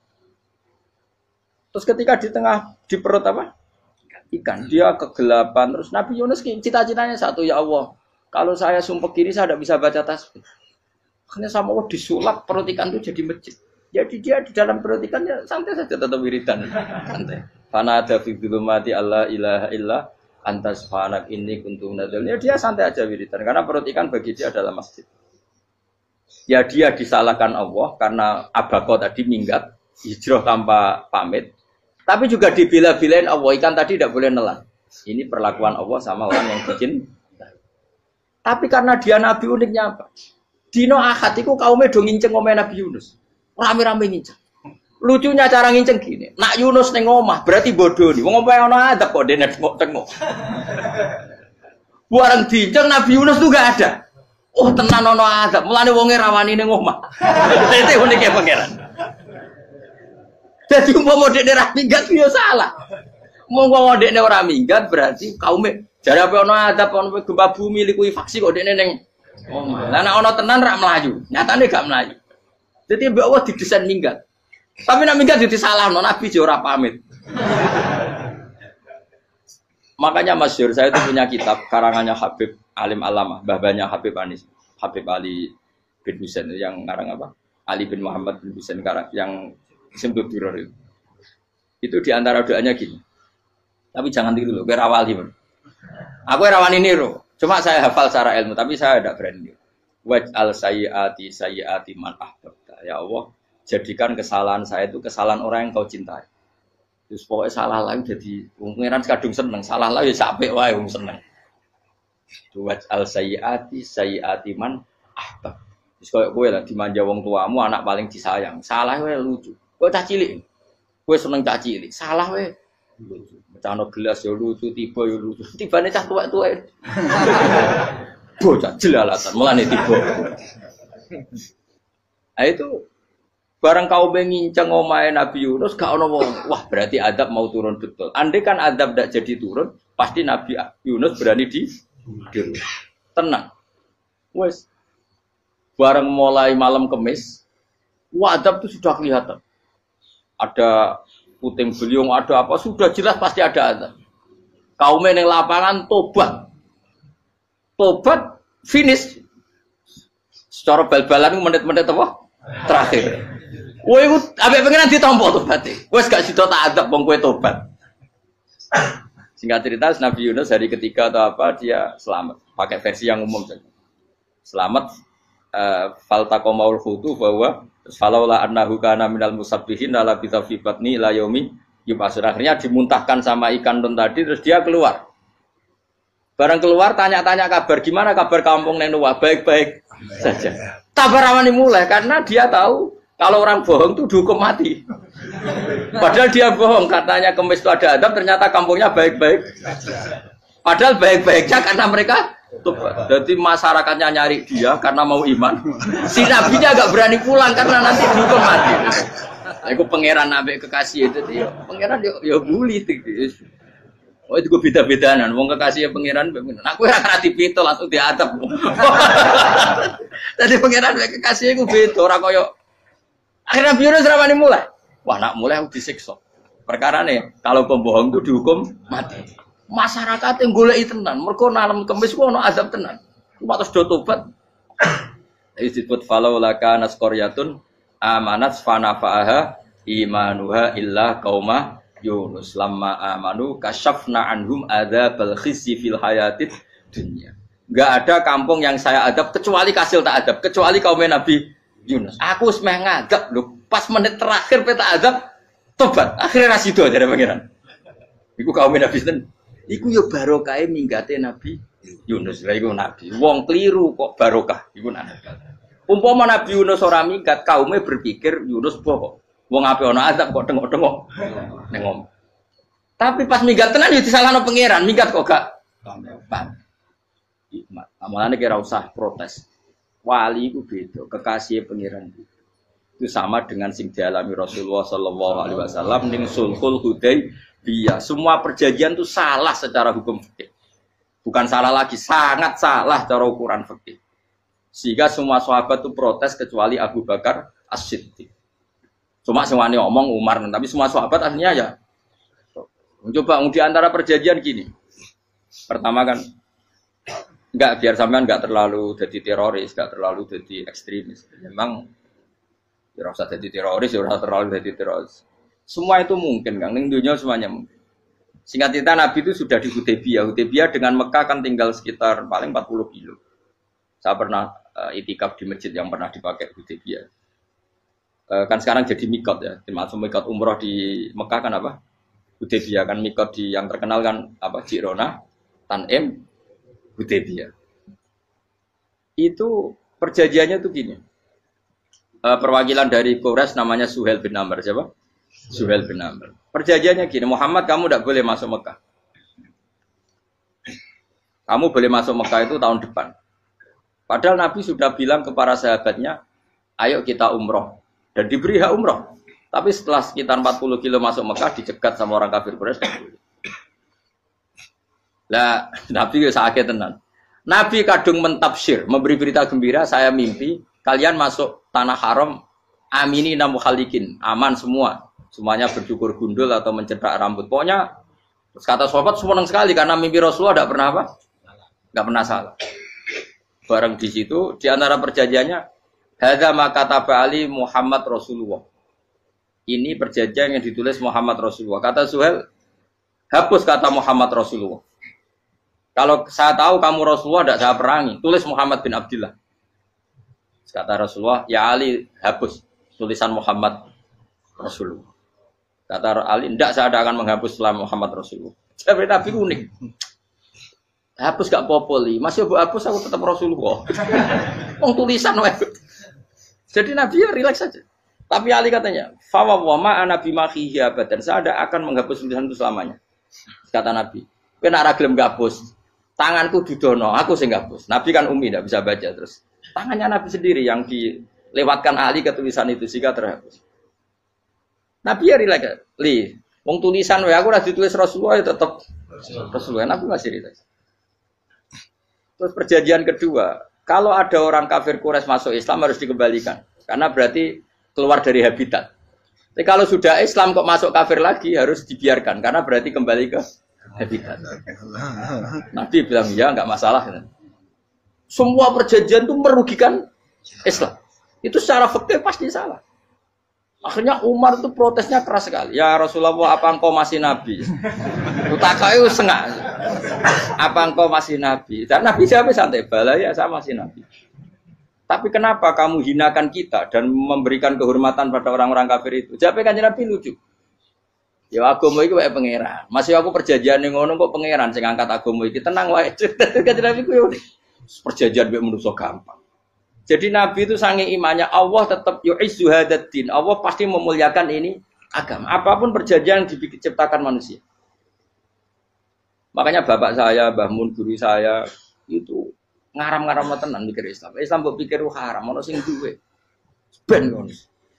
Terus ketika di tengah di perut apa? Ikan dia kegelapan terus Nabi Yunus cita-citanya satu ya Allah kalau saya sumpah kiri saya tidak bisa baca tasbih akhirnya sama Allah disulap perut ikan itu jadi masjid jadi dia di dalam perut ikannya santai saja tetap wiridan santai fana ada fi dzulumati alla ilaha illa anta subhanak inni kuntu minadz zalimin dia santai aja wiridan karena perut ikan bagi dia adalah masjid Ya dia disalahkan Allah karena abako tadi minggat, hijrah tanpa pamit. Tapi juga dibela-belain Allah, ikan tadi tidak boleh nelan. Ini perlakuan Allah sama orang yang bikin. Tapi karena dia Nabi uniknya apa? Dino Ahad itu kaumnya do nginceng omah Nabi Yunus. Rame-rame nginceng. Lucunya cara nginceng gini. Nak Yunus neng omah berarti bodoh nih. Wong omah ono adab kok dene tengok. Barang dinceng Nabi Yunus tuh gak ada. Oh tenan ono adab. Mulane wonge rawani ning omah. Itu uniknya pangeran. Jadi umpama dekne ra minggat yo salah. Umpama dekne ora minggat berarti kaume jare apa ono adab ono gempa bumi likui faksi kok dekne ning omah. Lah nek ono tenan ra mlayu. Nyatane gak mlayu. Jadi mbak Allah didesain minggat. Tapi nek minggat jadi salahno Nabi yo ora pamit. Makanya masyhur saya itu punya kitab karangannya Habib Alim Alamah, babanya Habib Anis, Habib Ali bin Husain yang ngarang apa? Ali bin Muhammad bin Husain karang yang Simtud Duror itu diantara doanya gini. Tapi jangan tiru loh, biar awal gimana. Aku rawani niru, cuma saya hafal secara ilmu, tapi saya tidak berani. Waj'al sayyiati man ahbabta. Ya Allah, jadikan kesalahan saya itu kesalahan orang yang kau cintai. Terus pokoknya salah lagi jadi pengiran kadung seneng, salah lagi sampai wae wong seneng. Waj'al sayyiati man ahbab. Terus koyo kowe lah dimanja wong tuamu, anak paling disayang. Salah wae lucu. Kok cah cilik. Kowe seneng cah cilik. Salah wae. Lucu. Mecano gelas yo lucu, tiba yo lucu. Tibane cah tuwek-tuwek. Bocah jelalatan, mulane tiba. Nah itu barang kau mengincang omahe Nabi Yunus gak ono wong. Wah, berarti adab mau turun betul. Andai kan adab tidak jadi turun, pasti Nabi Yunus berani di tenang. Wes. Barang mulai malam Kamis, adab itu sudah kelihatan. Ada puting beliung, ada apa, sudah jelas pasti ada adab. Kaum yang lapangan tobat. Tobat, finish. Secara bal-balan menit-menit apa? Terakhir. Wah, itu sampai pengen ditompo tobatnya. Wes gak sido tak adab bang kue tobat. Singkat cerita, Nabi Yunus hari ketiga atau apa, dia selamat. Pakai versi yang umum saja. Selamat. Faltaqamaul hutu bahwa falaula annahu kana minal musabbihin la bi batni la yaumi yub'atsun. Akhirnya dimuntahkan sama ikan don tadi terus dia keluar. Barang keluar tanya-tanya kabar gimana kabar kampung Nenuwa baik-baik saja. Tabarawani mulai karena dia tahu kalau orang bohong itu dihukum mati. Padahal dia bohong katanya Kemis itu ada adab ternyata kampungnya baik-baik. Padahal baik-baiknya karena mereka jadi masyarakatnya nyari dia karena mau iman. Si nabinya agak berani pulang karena nanti dihukum mati. Aku pangeran nabi kekasih itu dia. Pangeran ya bully itu. Oh itu gue beda-bedaan. Wong kekasih pangeran. Aku ora kena dipito langsung diadab. Jadi pangeran kekasih gue beda ora koyo. Akhirnya Yunus rawani mulai. Wah nak mulai aku disiksa. Perkara nih kalau pembohong itu dihukum mati. Masyarakat yang golek tenan, mergo nalem Kemis ku ono azab tenan. Cuma terus do tobat. Disebut falaula kana qaryatun amanat fanafa'aha imanuha illa qauma Yunus lamma amanu kasyafna anhum adzabal khizyi fil hayatid dunya. Enggak ada kampung yang saya adab kecuali kasil tak adab, kecuali kaum Nabi Yunus. Aku wis meh ngadab lho, pas menit terakhir peta adab tobat. Akhirnya ra sido jare pangeran. Iku kaum Nabi ten. Iku yo barokah minggate Nabi Yunus. Lah iku nabi. Wong kliru kok barokah iku nabi. Umpama Nabi Yunus ora minggat, kaume berpikir Yunus bohong. Wong ape ana azab kok tengok-tengok ning omah. Tapi pas minggat tenan yo disalahno pangeran, minggat kok gak paham. Hikmat. Amalane kira usah protes. Wali iku beda, kekasih pangeran. Itu sama dengan sing dialami Rasulullah sallallahu alaihi wasallam ning Sulhul Hudaybiyah. Semua perjanjian itu salah secara hukum fikih. Bukan salah lagi, sangat salah cara ukuran fikih. Sehingga semua sahabat itu protes kecuali Abu Bakar As-Siddiq. Cuma semuanya ngomong Umar, tapi semua sahabat akhirnya ya. Coba di antara perjanjian gini. Pertama kan enggak biar sampean enggak terlalu jadi teroris, enggak terlalu jadi ekstremis. Memang ya usah jadi teroris, ya usah terlalu jadi teroris. Semua itu mungkin, Kang. Ning dunia semuanya mungkin. Singkat cerita Nabi itu sudah di Hudaybiyah. Hudaybiyah dengan Mekah kan tinggal sekitar paling 40 kilo. Saya pernah itikaf di masjid yang pernah dipakai Hudaybiyah. Kan sekarang jadi mikot ya, termasuk mikot umroh di Mekah kan apa? Hudaybiyah kan mikot di yang terkenal kan apa? Jirona, Tanim, Hudaybiyah. Itu perjanjiannya tuh gini. Perwakilan dari Quraisy namanya Suhail bin Amr, siapa? Suhail bin Amr. Perjanjiannya gini, Muhammad kamu tidak boleh masuk Mekah. Kamu boleh masuk Mekah itu tahun depan. Padahal Nabi sudah bilang ke para sahabatnya, ayo kita umroh. Dan diberi hak umroh. Tapi setelah sekitar 40 kilo masuk Mekah, dicegat sama orang kafir Quraisy. Lah, Nabi ya sakit tenan. Nabi kadung mentafsir, memberi berita gembira, saya mimpi, kalian masuk tanah haram, amini namu khalikin, aman semua. Semuanya bercukur gundul atau mencetak rambut. Pokoknya, kata sahabat senang sekali, karena mimpi Rasulullah tidak pernah apa? Tidak pernah salah. Bareng di situ, di antara perjanjiannya, hadza ma kataba ali Muhammad Rasulullah. Ini perjanjian yang ditulis Muhammad Rasulullah. Kata Suhail, hapus kata Muhammad Rasulullah. Kalau saya tahu kamu Rasulullah tidak saya perangi, tulis Muhammad bin Abdullah. Kata Rasulullah, ya Ali hapus tulisan Muhammad Rasulullah. Kata Ali, tidak saya akan menghapus setelah Muhammad Rasulullah. Tapi Nabi unik. Hapus gak popoli, masih hapus aku tetap Rasulullah. Wong tulisan wae. Jadi Nabi ya rileks saja. Tapi Ali katanya, fawwama ana bimakhihi abadan. Saya tidak akan menghapus tulisan itu selamanya. Kata Nabi, kowe nek ora gelem ngapus, tanganku didono, aku sing ngapus. Nabi kan umi tidak bisa baca terus. Tangannya Nabi sendiri yang dilewatkan Ali ke tulisan itu sehingga terhapus. Nabi ya rileks. Wong tulisan wae aku ora ditulis Rasulullah ya tetap Rasulullah. Nabi masih rileks. Terus perjanjian kedua, kalau ada orang kafir Quraisy masuk Islam harus dikembalikan. Karena berarti keluar dari habitat. Tapi kalau sudah Islam kok masuk kafir lagi harus dibiarkan. Karena berarti kembali ke habitat. Nabi bilang, ya nggak masalah. Semua perjanjian itu merugikan Islam. Itu secara fikih pasti salah. Akhirnya Umar itu protesnya keras sekali. Ya Rasulullah, apa engkau masih Nabi? Utakai sengak. Apa engkau masih Nabi? Dan Nabi siapa santai bala ya saya masih Nabi. Tapi kenapa kamu hinakan kita dan memberikan kehormatan pada orang-orang kafir itu? Jawabnya kan Nabi lucu. Ya agama iki wae pangeran. Masih aku perjanjian ning ngono kok pangeran sing angkat agama iki tenang wae. Kan Nabi ku yo perjanjian mek manusa gampang. Jadi Nabi itu saking imannya Allah tetap yu'izzu hadaddin. Allah pasti memuliakan ini agama. Apapun perjanjian yang diciptakan manusia. Makanya bapak saya, Mbah Mun, guru saya itu ngaram-ngaram tenan mikir Islam. Islam mbok pikir haram, ono sing duwe. Ben ngono.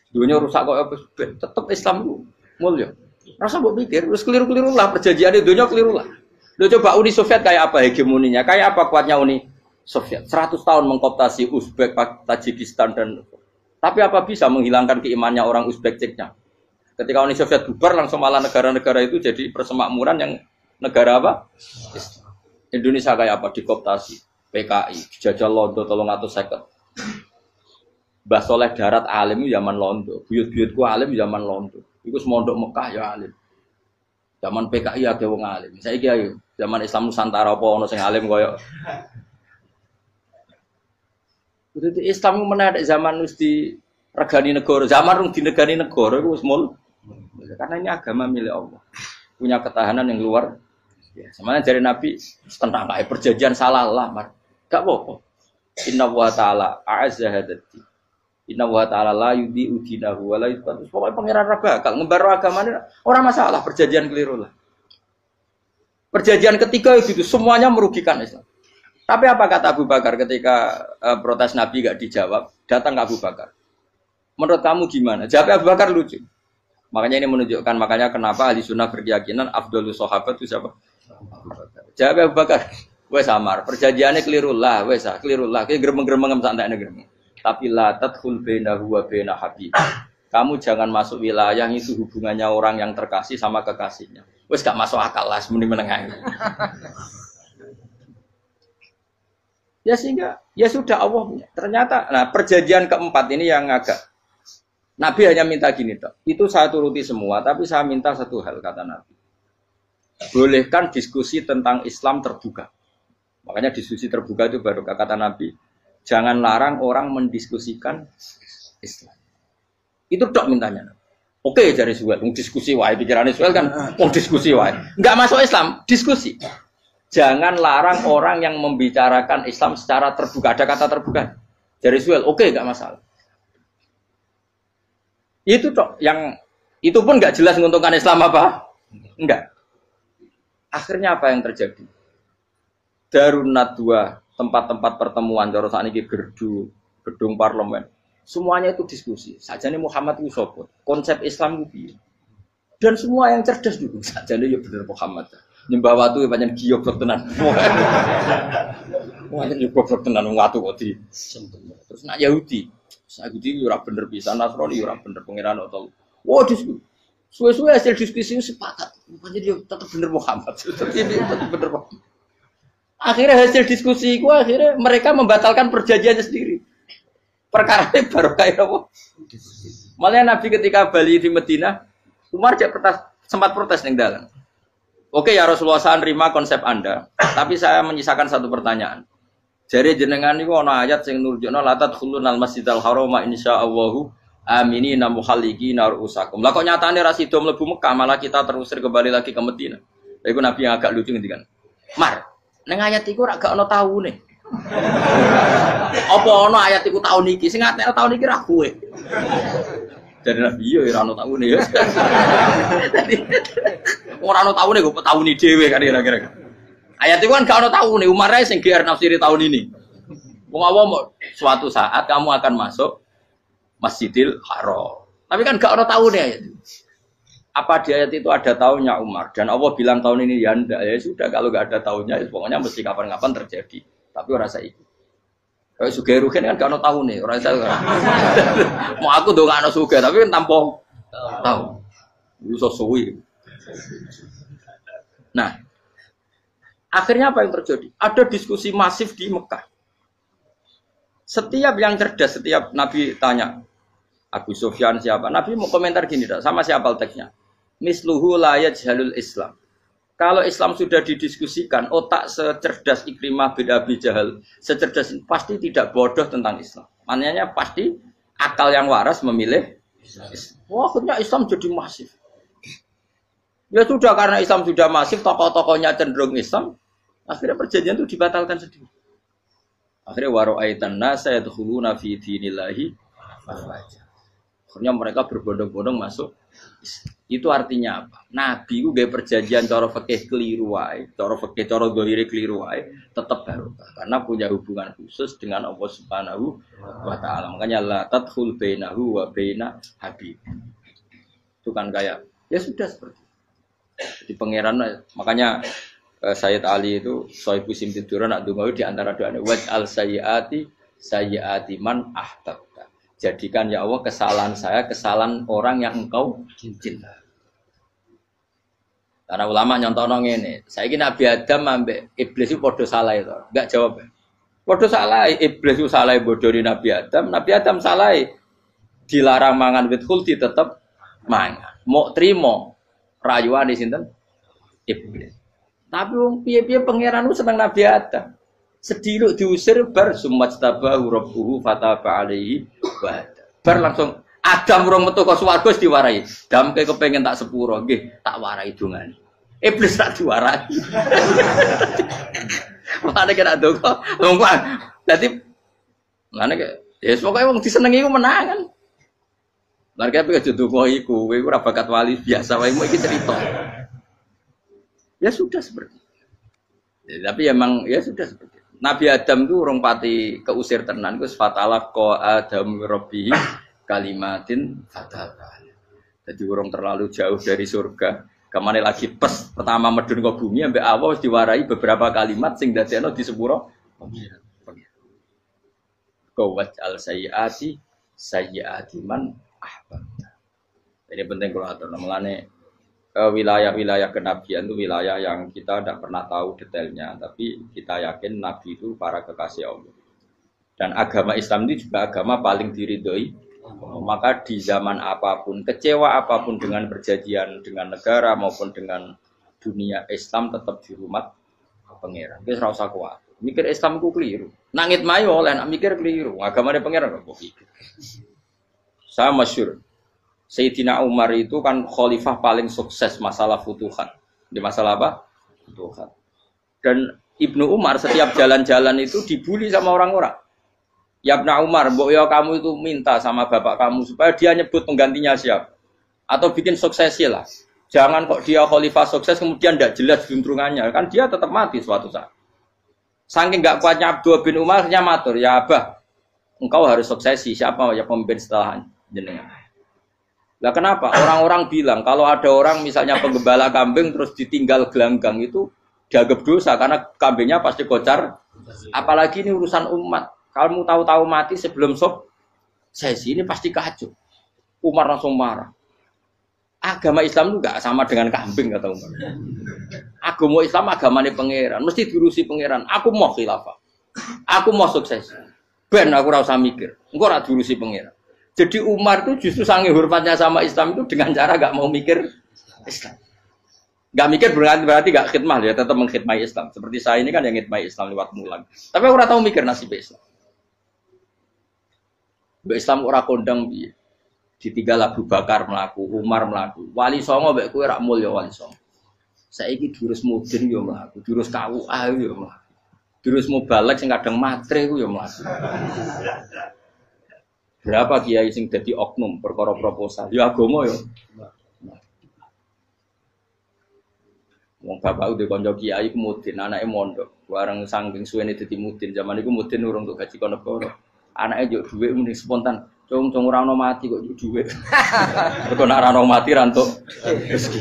Dunya rusak kok apa ben. Tetep Islam itu mulya. Rasa mbok pikir wis keliru-keliru lah perjanjiane dunya keliru lah. Lho coba Uni Soviet kayak apa hegemoninya? Kayak apa kuatnya Uni Soviet? 100 tahun mengkooptasi Uzbek, Tajikistan dan tapi apa bisa menghilangkan keimannya orang Uzbek Ceknya? Ketika Uni Soviet bubar langsung malah negara-negara itu jadi persemakmuran yang negara apa? Indonesia kayak apa? Dikooptasi PKI, dijajah Londo 350. Mbah Soleh Darat alim zaman Londo, buyut-buyutku alim zaman Londo. Iku semondok Mekah ya alim. Zaman PKI ada wong alim. Saiki ayo, zaman Islam Nusantara apa ono sing alim koyo. Jadi Islam menarik zaman wis di regani negara, zaman rung dinegani negara iku wis mul. Karena ini agama milik Allah. Punya ketahanan yang luar biasa. Sebenarnya dari Nabi tentang kayak perjanjian salah lah, Mar. Gak apa-apa. Inna wa ta'ala a'azza hadati. Inna wa ta'ala la yudhi'u dinahu wa la yudhi'u. Pokoknya pangeran bakal ngembar agamanya orang masalah perjanjian keliru lah. Perjanjian ketiga itu semuanya merugikan Islam. Tapi apa kata Abu Bakar ketika protes Nabi gak dijawab, datang ke Abu Bakar. Menurut kamu gimana? Jawab Abu Bakar lucu. Makanya ini menunjukkan makanya kenapa ahli sunnah berkeyakinan afdhalus sahabat itu siapa? Abu Bakar. Jawab Abu Bakar. Wes samar, perjanjiannya keliru lah, wes keliru lah. Kayak gremeng-gremeng santai gremeng. Tapi la tadkhul bainahu wa baina habib. Kamu jangan masuk wilayah itu hubungannya orang yang terkasih sama kekasihnya. Wes gak masuk akal lah, mending menengah. Ya sehingga ya sudah Allah. Ternyata nah perjanjian keempat ini yang agak Nabi hanya minta gini toh. Itu saya turuti semua, tapi saya minta satu hal kata Nabi. Bolehkan diskusi tentang Islam terbuka. Makanya diskusi terbuka itu baru kata Nabi. Jangan larang orang mendiskusikan Islam. Itu dok mintanya. Oke, dari Suwel, diskusi wae pikirannya Suwel kan, diskusi wae. Enggak masuk Islam, diskusi. Jangan larang orang yang membicarakan Islam secara terbuka. Ada kata terbuka. Dari Suwel, oke, enggak masalah. Itu dok, yang itu pun enggak jelas menguntungkan Islam apa? Enggak. Akhirnya apa yang terjadi? Darun Nadwa, tempat-tempat pertemuan, cara sakniki gerdu, gedung parlemen, semuanya itu diskusi. Sajane Muhammad itu sapa? Konsep Islam itu. Dan semua yang cerdas juga sajane ya bener Muhammad. Nyembah watu ya pancen giyoblok tenan. Pancen yo goblok tenan watu kok di. Terus nak Yahudi ora bener pisan, Nasrani ora bener pangeran atau. Wah, diskusi. Suwe-suwe hasil diskusi sepakat. Pancen yo tetep bener Muhammad. Tetep bener Muhammad. Akhirnya hasil diskusi itu akhirnya mereka membatalkan perjanjiannya sendiri. Perkara ini baru kayak apa? Malah Nabi ketika Bali di Medina, Umar sempat protes ning dalam. Oke ya Rasulullah, saya nerima konsep Anda, tapi saya menyisakan satu pertanyaan. Jadi jenengan niku ana ayat sing nurjukna la tadkhulunal masjidal haram insyaallahu aminina muhalliqina ru'usakum. Lah kok nyatane ra sida mlebu Mekah, malah kita terusir kembali lagi ke Medina. Lha iku Nabi yang agak lucu ngendikan. Mar, ning ayat iku ora gak ana taune. Apa ana ayat iku taun iki? Sing ngatene taun iki ra kowe. Dari Nabi iya ora ana taune ya. Ora ana taune kok tauni dhewe kan kira-kira. Ayat iku kan gak ana taune, Umar ae sing GR nafsiri tahun ini. Wong awam suatu saat kamu akan masuk Masjidil Haram. Tapi kan gak ana taune ayat itu. Apa di ayat itu ada tahunnya Umar dan Allah bilang tahun ini ya enggak, ya sudah kalau enggak ada tahunnya ya pokoknya mesti kapan-kapan terjadi. Tapi ora saiki. Kayak sugih rugen kan gak ono tahune, ora iso. Mau aku ndongakno sugih tapi kan tanpa tahu. Iso suwi. Nah, akhirnya apa yang terjadi? Ada diskusi masif di Mekah. Setiap yang cerdas, setiap Nabi tanya, Abu Sufyan siapa? Nabi mau komentar gini, sama siapa teksnya? Misluhu la yajhalul Islam. Kalau Islam sudah didiskusikan, otak secerdas Ikrimah bin Abi Jahal, secerdas pasti tidak bodoh tentang Islam. Maknanya pasti akal yang waras memilih Islam. Wah, akhirnya Islam jadi masif. Ya sudah, karena Islam sudah masif, tokoh-tokohnya cenderung Islam, akhirnya perjanjian itu dibatalkan sendiri. Akhirnya waro'aitan nasa yadkhuluna fi dinillahi afwaja. Akhirnya mereka berbondong-bondong masuk. Itu artinya apa? Nabi itu gaya perjanjian cara fikih keliru wae, cara fikih cara zahire keliru wae, tetap barokah karena punya hubungan khusus dengan Allah Subhanahu wa taala. Makanya la tadkhul bainahu wa baina habib. Itu kan kayak ya sudah seperti di pangeran, makanya Sayyid Ali itu Sohibu Simtiduran nak donga di antara doanya waj'al sayyiati man ahtabta. Jadikan ya Allah kesalahan saya kesalahan orang yang engkau cinta. Karena ulama nyontono ngene, saiki Nabi Adam ambek iblis itu padha salah itu. Enggak jawab. Padha salah, iblis itu salah bodoni Nabi Adam salah. Dilarang mangan wit khuldi tetep mangan. Mau trimo rayuane sinten? Iblis. Tapi wong piye-piye pangeran ku seneng Nabi Adam. Sediluk diusir bar sumajtabahu rabbuhu fataba alaihi wa bar langsung Adam urung metu ka swarga wis diwarai. Damke kepengin tak sepuro nggih tak warai dongane. Iblis tak diwarai. Mane kena donga. Wong dadi mane ya pokoke wong disenengi ku menangan. Lan kaya pengen donga iku kowe ora bakat wali biasa wae iki cerita. Ya sudah seperti itu. Ya, tapi emang ya sudah seperti itu. Nabi Adam itu urung pati keusir tenan, itu fatalah ko Adam Rabbi kalimatin fatal. Jadi urung terlalu jauh dari surga. Kemana lagi pes pertama medun ke bumi, sampai awal diwarai beberapa kalimat sing dadekno di sepuro. Kawat al sayyiati man ahbabta. Ini penting kalau atur namanya. Wilayah-wilayah kenabian itu wilayah yang kita tidak pernah tahu detailnya, tapi kita yakin Nabi itu para kekasih Allah. Dan agama Islam itu juga agama paling diridhoi. Maka di zaman apapun, kecewa apapun dengan perjanjian dengan negara maupun dengan dunia, Islam tetap dihormat pangeran. Wis ora usah kuat. Mikir Islam ku keliru. Nak ngitmai oleh nak mikir keliru. Agamane pangeran kok pikir. Saya masyhur. Sayyidina Umar itu kan khalifah paling sukses masalah futuhat. Di masalah apa? Futuhat. Dan Ibnu Umar setiap jalan-jalan itu dibully sama orang-orang. Ya Ibnu Umar, mbok ya kamu itu minta sama bapak kamu supaya dia nyebut penggantinya siapa. Atau bikin suksesi lah. Jangan kok dia khalifah sukses kemudian tidak jelas juntrungannya. Kan dia tetap mati suatu saat. Saking gak kuatnya Abdullah bin Umar, matur, ya Abah, engkau harus suksesi. Siapa ya pemimpin setelah jenengan? Lah kenapa? Orang-orang bilang kalau ada orang misalnya penggembala kambing terus ditinggal gelanggang itu dianggap dosa karena kambingnya pasti kocar. Apalagi ini urusan umat. Kamu tahu-tahu mati sebelum sesi ini pasti kacau. Umar langsung marah. Agama Islam itu gak sama dengan kambing kata Umar. Agama Islam agamanya pangeran, mesti diurusi pangeran. Aku mau khilafah, aku mau sukses. Ben aku ora usah mikir, engko ora diurusi pangeran. Jadi Umar itu justru sange hormatnya sama Islam itu dengan cara gak mau mikir Islam. Gak mikir berarti gak khidmah ya, tetap mengkhidmati Islam. Seperti saya ini kan yang khidmati Islam lewat mulang. Tapi aku ora tahu mikir nasib Islam. Islam ora kondang piye. Ditinggal Abu Bakar melaku, Umar melaku, Wali Songo mbek kowe rak mulya Wali Songo. Saiki durus mudin yo mlaku, durus KUA yo mlaku. Durus mubalek sing kadang matre ku yo mlaku. Berapa kiai sing dadi oknum perkara proposal? Ya agama yo. Wong bapak udah kanca kiai ku mudin, anake mondok. Bareng saking suwene dadi mudin, zaman iku mudin urung untuk gaji kono negara. Anake njuk dhuwit muni spontan. Cung ora ono mati kok dhuwit. Mergo nek ora ono mati ra entuk rezeki.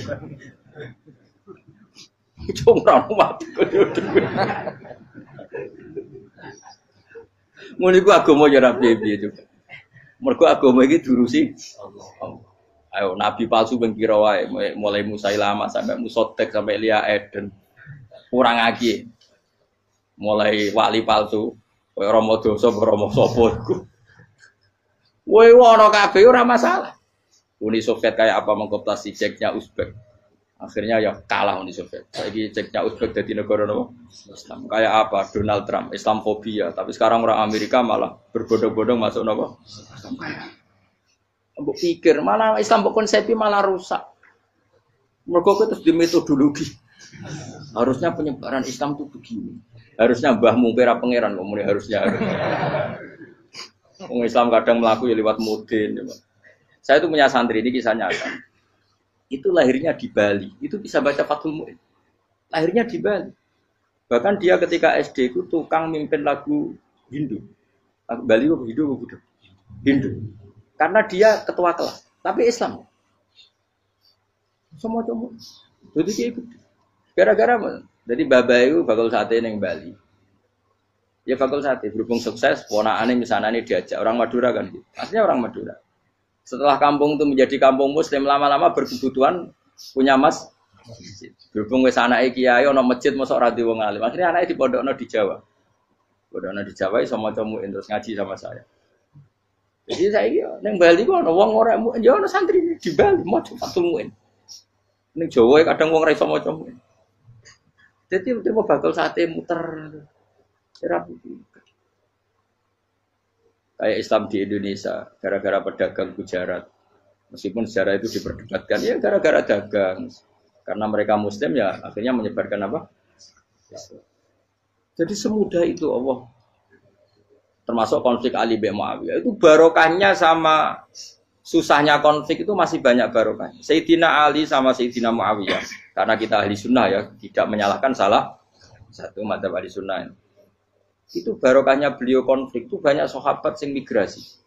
Cung ora ono mati kok dhuwit. Mun iku agama ya ora piye-piye juga. Mergo agama iki diurusi Allah. Ayo nabi palsu ben kira wae mulai Musailama sampai Musotek sampai Lia Eden. Kurang lagi. Mulai wali palsu koyo Rama dosa Rama sapa iku. Woi wono kabeh ora masalah. Uni Soviet kayak apa mengkooptasi ceknya Uzbek. Akhirnya ya kalah Uni Soviet. Saiki ceknya Uzbek dadi negara nopo? Islam. Kayak apa? Donald Trump, Islamfobia. Tapi sekarang orang Amerika malah berbondong-bondong masuk nopo? Islam kaya. Mbok pikir malah Islam konsepi malah rusak. Mergo terus di metodologi. Harusnya penyebaran Islam itu begini. Harusnya mbahmu pera pangeran kok muni harusnya. Orang Islam kadang melaku ya lewat mudin. Saya itu punya santri, ini kisah nyata. Itu lahirnya di Bali. Itu bisa baca Fathul Mu'in. Lahirnya di Bali. Bahkan dia ketika SD itu tukang mimpin lagu Hindu. Bali itu Hindu apa Buddha? Hindu. Karena dia ketua kelas. Tapi Islam. Semua cuma. Jadi dia ikut. Gara-gara jadi Baba itu bakal sate yang Bali. Ya bakal sate, berhubung sukses, ponakane misalnya ini diajak orang Madura kan gitu. Aslinya orang Madura. Setelah kampung itu menjadi kampung Muslim, lama-lama berkebutuhan punya masjid. Berhubung wis anake kiai ana masjid mosok ora diwong alim. Akhirnya anake dipondokno di Jawa. Pondokno di Jawa iso maca muin terus ngaji sama saya. Jadi saya iki ning Bali kok ana wong ora ya ana santri di Bali maca Fathul Muin. Ning Jawa kadang wong ora iso maca muin. Jadi terima bakal sate muter. Kayak Islam di Indonesia gara-gara pedagang Gujarat, meskipun sejarah itu diperdebatkan ya gara-gara dagang karena mereka Muslim ya akhirnya menyebarkan apa? Jadi semudah itu Allah. Termasuk konflik Ali bin Muawiyah itu barokahnya sama susahnya konflik itu masih banyak barokahnya. Sayyidina Ali sama Sayyidina Muawiyah karena kita ahli sunnah ya tidak menyalahkan salah satu madzhab ahli sunnah. Itu barokahnya beliau konflik itu banyak sahabat yang migrasi.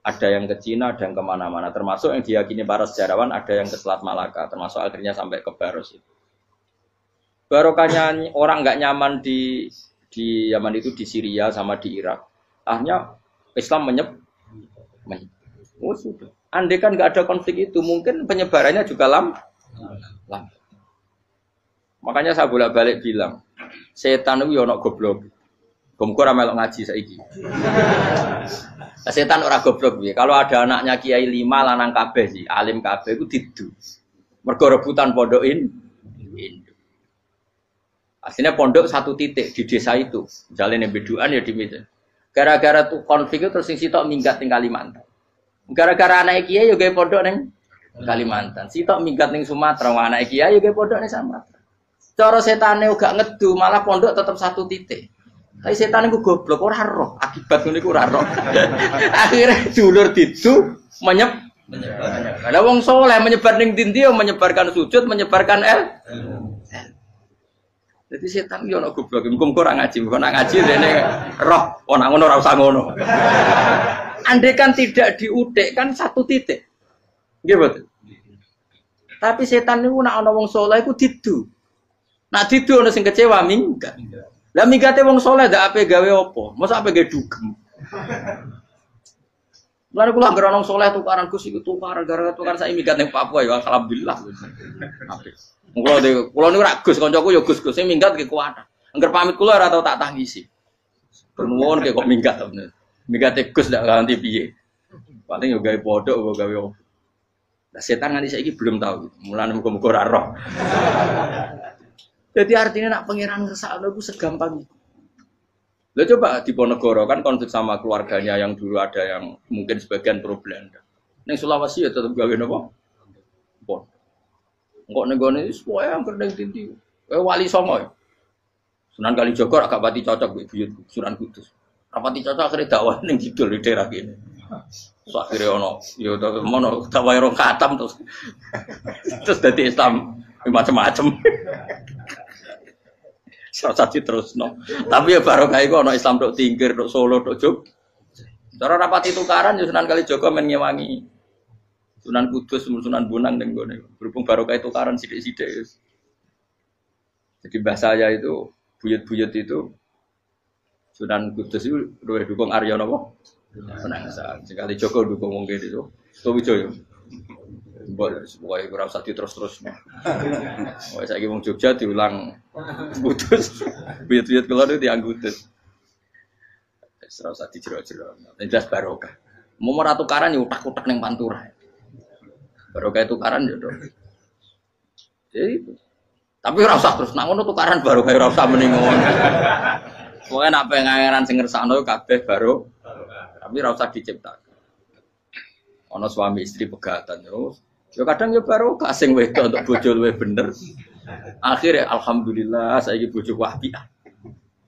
Ada yang ke Cina, ada yang kemana-mana. Termasuk yang diyakini para sejarawan ada yang ke Selat Malaka. Termasuk akhirnya sampai ke Baros itu. Barokahnya orang nggak nyaman di Yaman itu di Syria sama di Irak. Akhirnya Islam oh sudah. Andai kan nggak ada konflik itu, mungkin penyebarannya juga lama. Makanya saya bolak-balik bilang, setan itu ono goblok. Gomko ora melok ngaji saiki. Setan ora goblok piye. Kalau ada anaknya kiai 5 lanang kabeh sih, alim kabeh iku didu. Mergo rebutan pondokin Hindu. Aslinya pondok satu titik di desa itu. Misalnya yang beduan ya di Medan. Gara-gara tuh konflik itu terus sing sitok minggat ning Kalimantan. Gara-gara anak kiai yo gawe pondok ning Kalimantan. Sitok minggat ning Sumatera, anak kiai yo gawe pondok ning Sumatera. Cara setane gak ngedu, malah pondok tetap satu titik. Tapi setan iku goblok ora roh, akibat ngono iku ora roh. Akhire dulur didu menyebar. Lah wong saleh menyebar ning ndi menyebarkan sujud, menyebarkan Jadi setan yo ana goblok, muga-muga ora ngaji, muga nak ngaji dene roh, ana ngono ora usah ngono. Andai kan tidak diudik kan satu titik. Nggih betul. Tapi setan niku nek ana wong saleh iku didu. Nak didu ana sing kecewa minggat. Lah mingate wong saleh ndak ape gawe apa? Mosok ape gawe dugem. Lalu kula anggere wong saleh tukaran Gus iku tukaran gara-gara tukaran sak minggat ning Papua ya alhamdulillah. Apik. Kula niku rak Gus kancaku ya Gus-Gus sing minggat ki kuwat. Angger pamit kula ora tau tak tangisi. Nuwun ki kok minggat to bener. Mingate Gus ndak ganti piye. Paling yo gawe podok apa gawe opo. Lah setan nganti saiki belum tahu. Mulane muga-muga ora roh. Jadi artinya nak pangeran ngersakno iku segampang itu. Lah coba di Ponegoro kan konflik sama keluarganya yang dulu ada yang mungkin sebagian pro Belanda. Ning Sulawesi ya tetep gawe napa? Pon. Engko ning gone wis pokoke angker ning tindi. Wali Songo ya. Sunan Kalijaga agak pati cocok mbek buyut Sunan Kudus. Rapati cocok akhire dakwah ning kidul di daerah kene. So akhire ono ya mono dakwah rong khatam terus dadi Islam macam-macam. Saja terus no. Tapi ya barokah iku ana Islam tok Tingkir, tok Solo, tok Jog. Cara rapati tukaran ya Sunan Kalijaga men ngewangi Sunan Kudus, Sunan Bonang ning gone. Berhubung barokah tukaran sithik-sithik. Jadi bahasa saya itu buyut-buyut itu Sunan Kudus itu luwih dukung Arya napa? Penangsa. Sekali Joko dukung wong kene itu. Towijoyo. Pokoknya ora usah terus-terus. Wah saiki wong Jogja diulang Kudus. Buyut-buyut kula itu dianggo Kudus. Wis ora usah dijero-jero. Jelas barokah. Mau ora tukaran ya utak-utak ning Pantura. Barokah tukaran ya to. Jadi itu. Tapi ora usah terus nang ngono tukaran barokah ora usah muni ngono. Pokoke nek pengangeran sing ngersakno kabeh baro. Tapi ora usah diciptakan. Ana suami istri pegatan terus. Ya kadang ya barokah sing wedok untuk bojo luwih bener. Akhire alhamdulillah saiki bojo apik.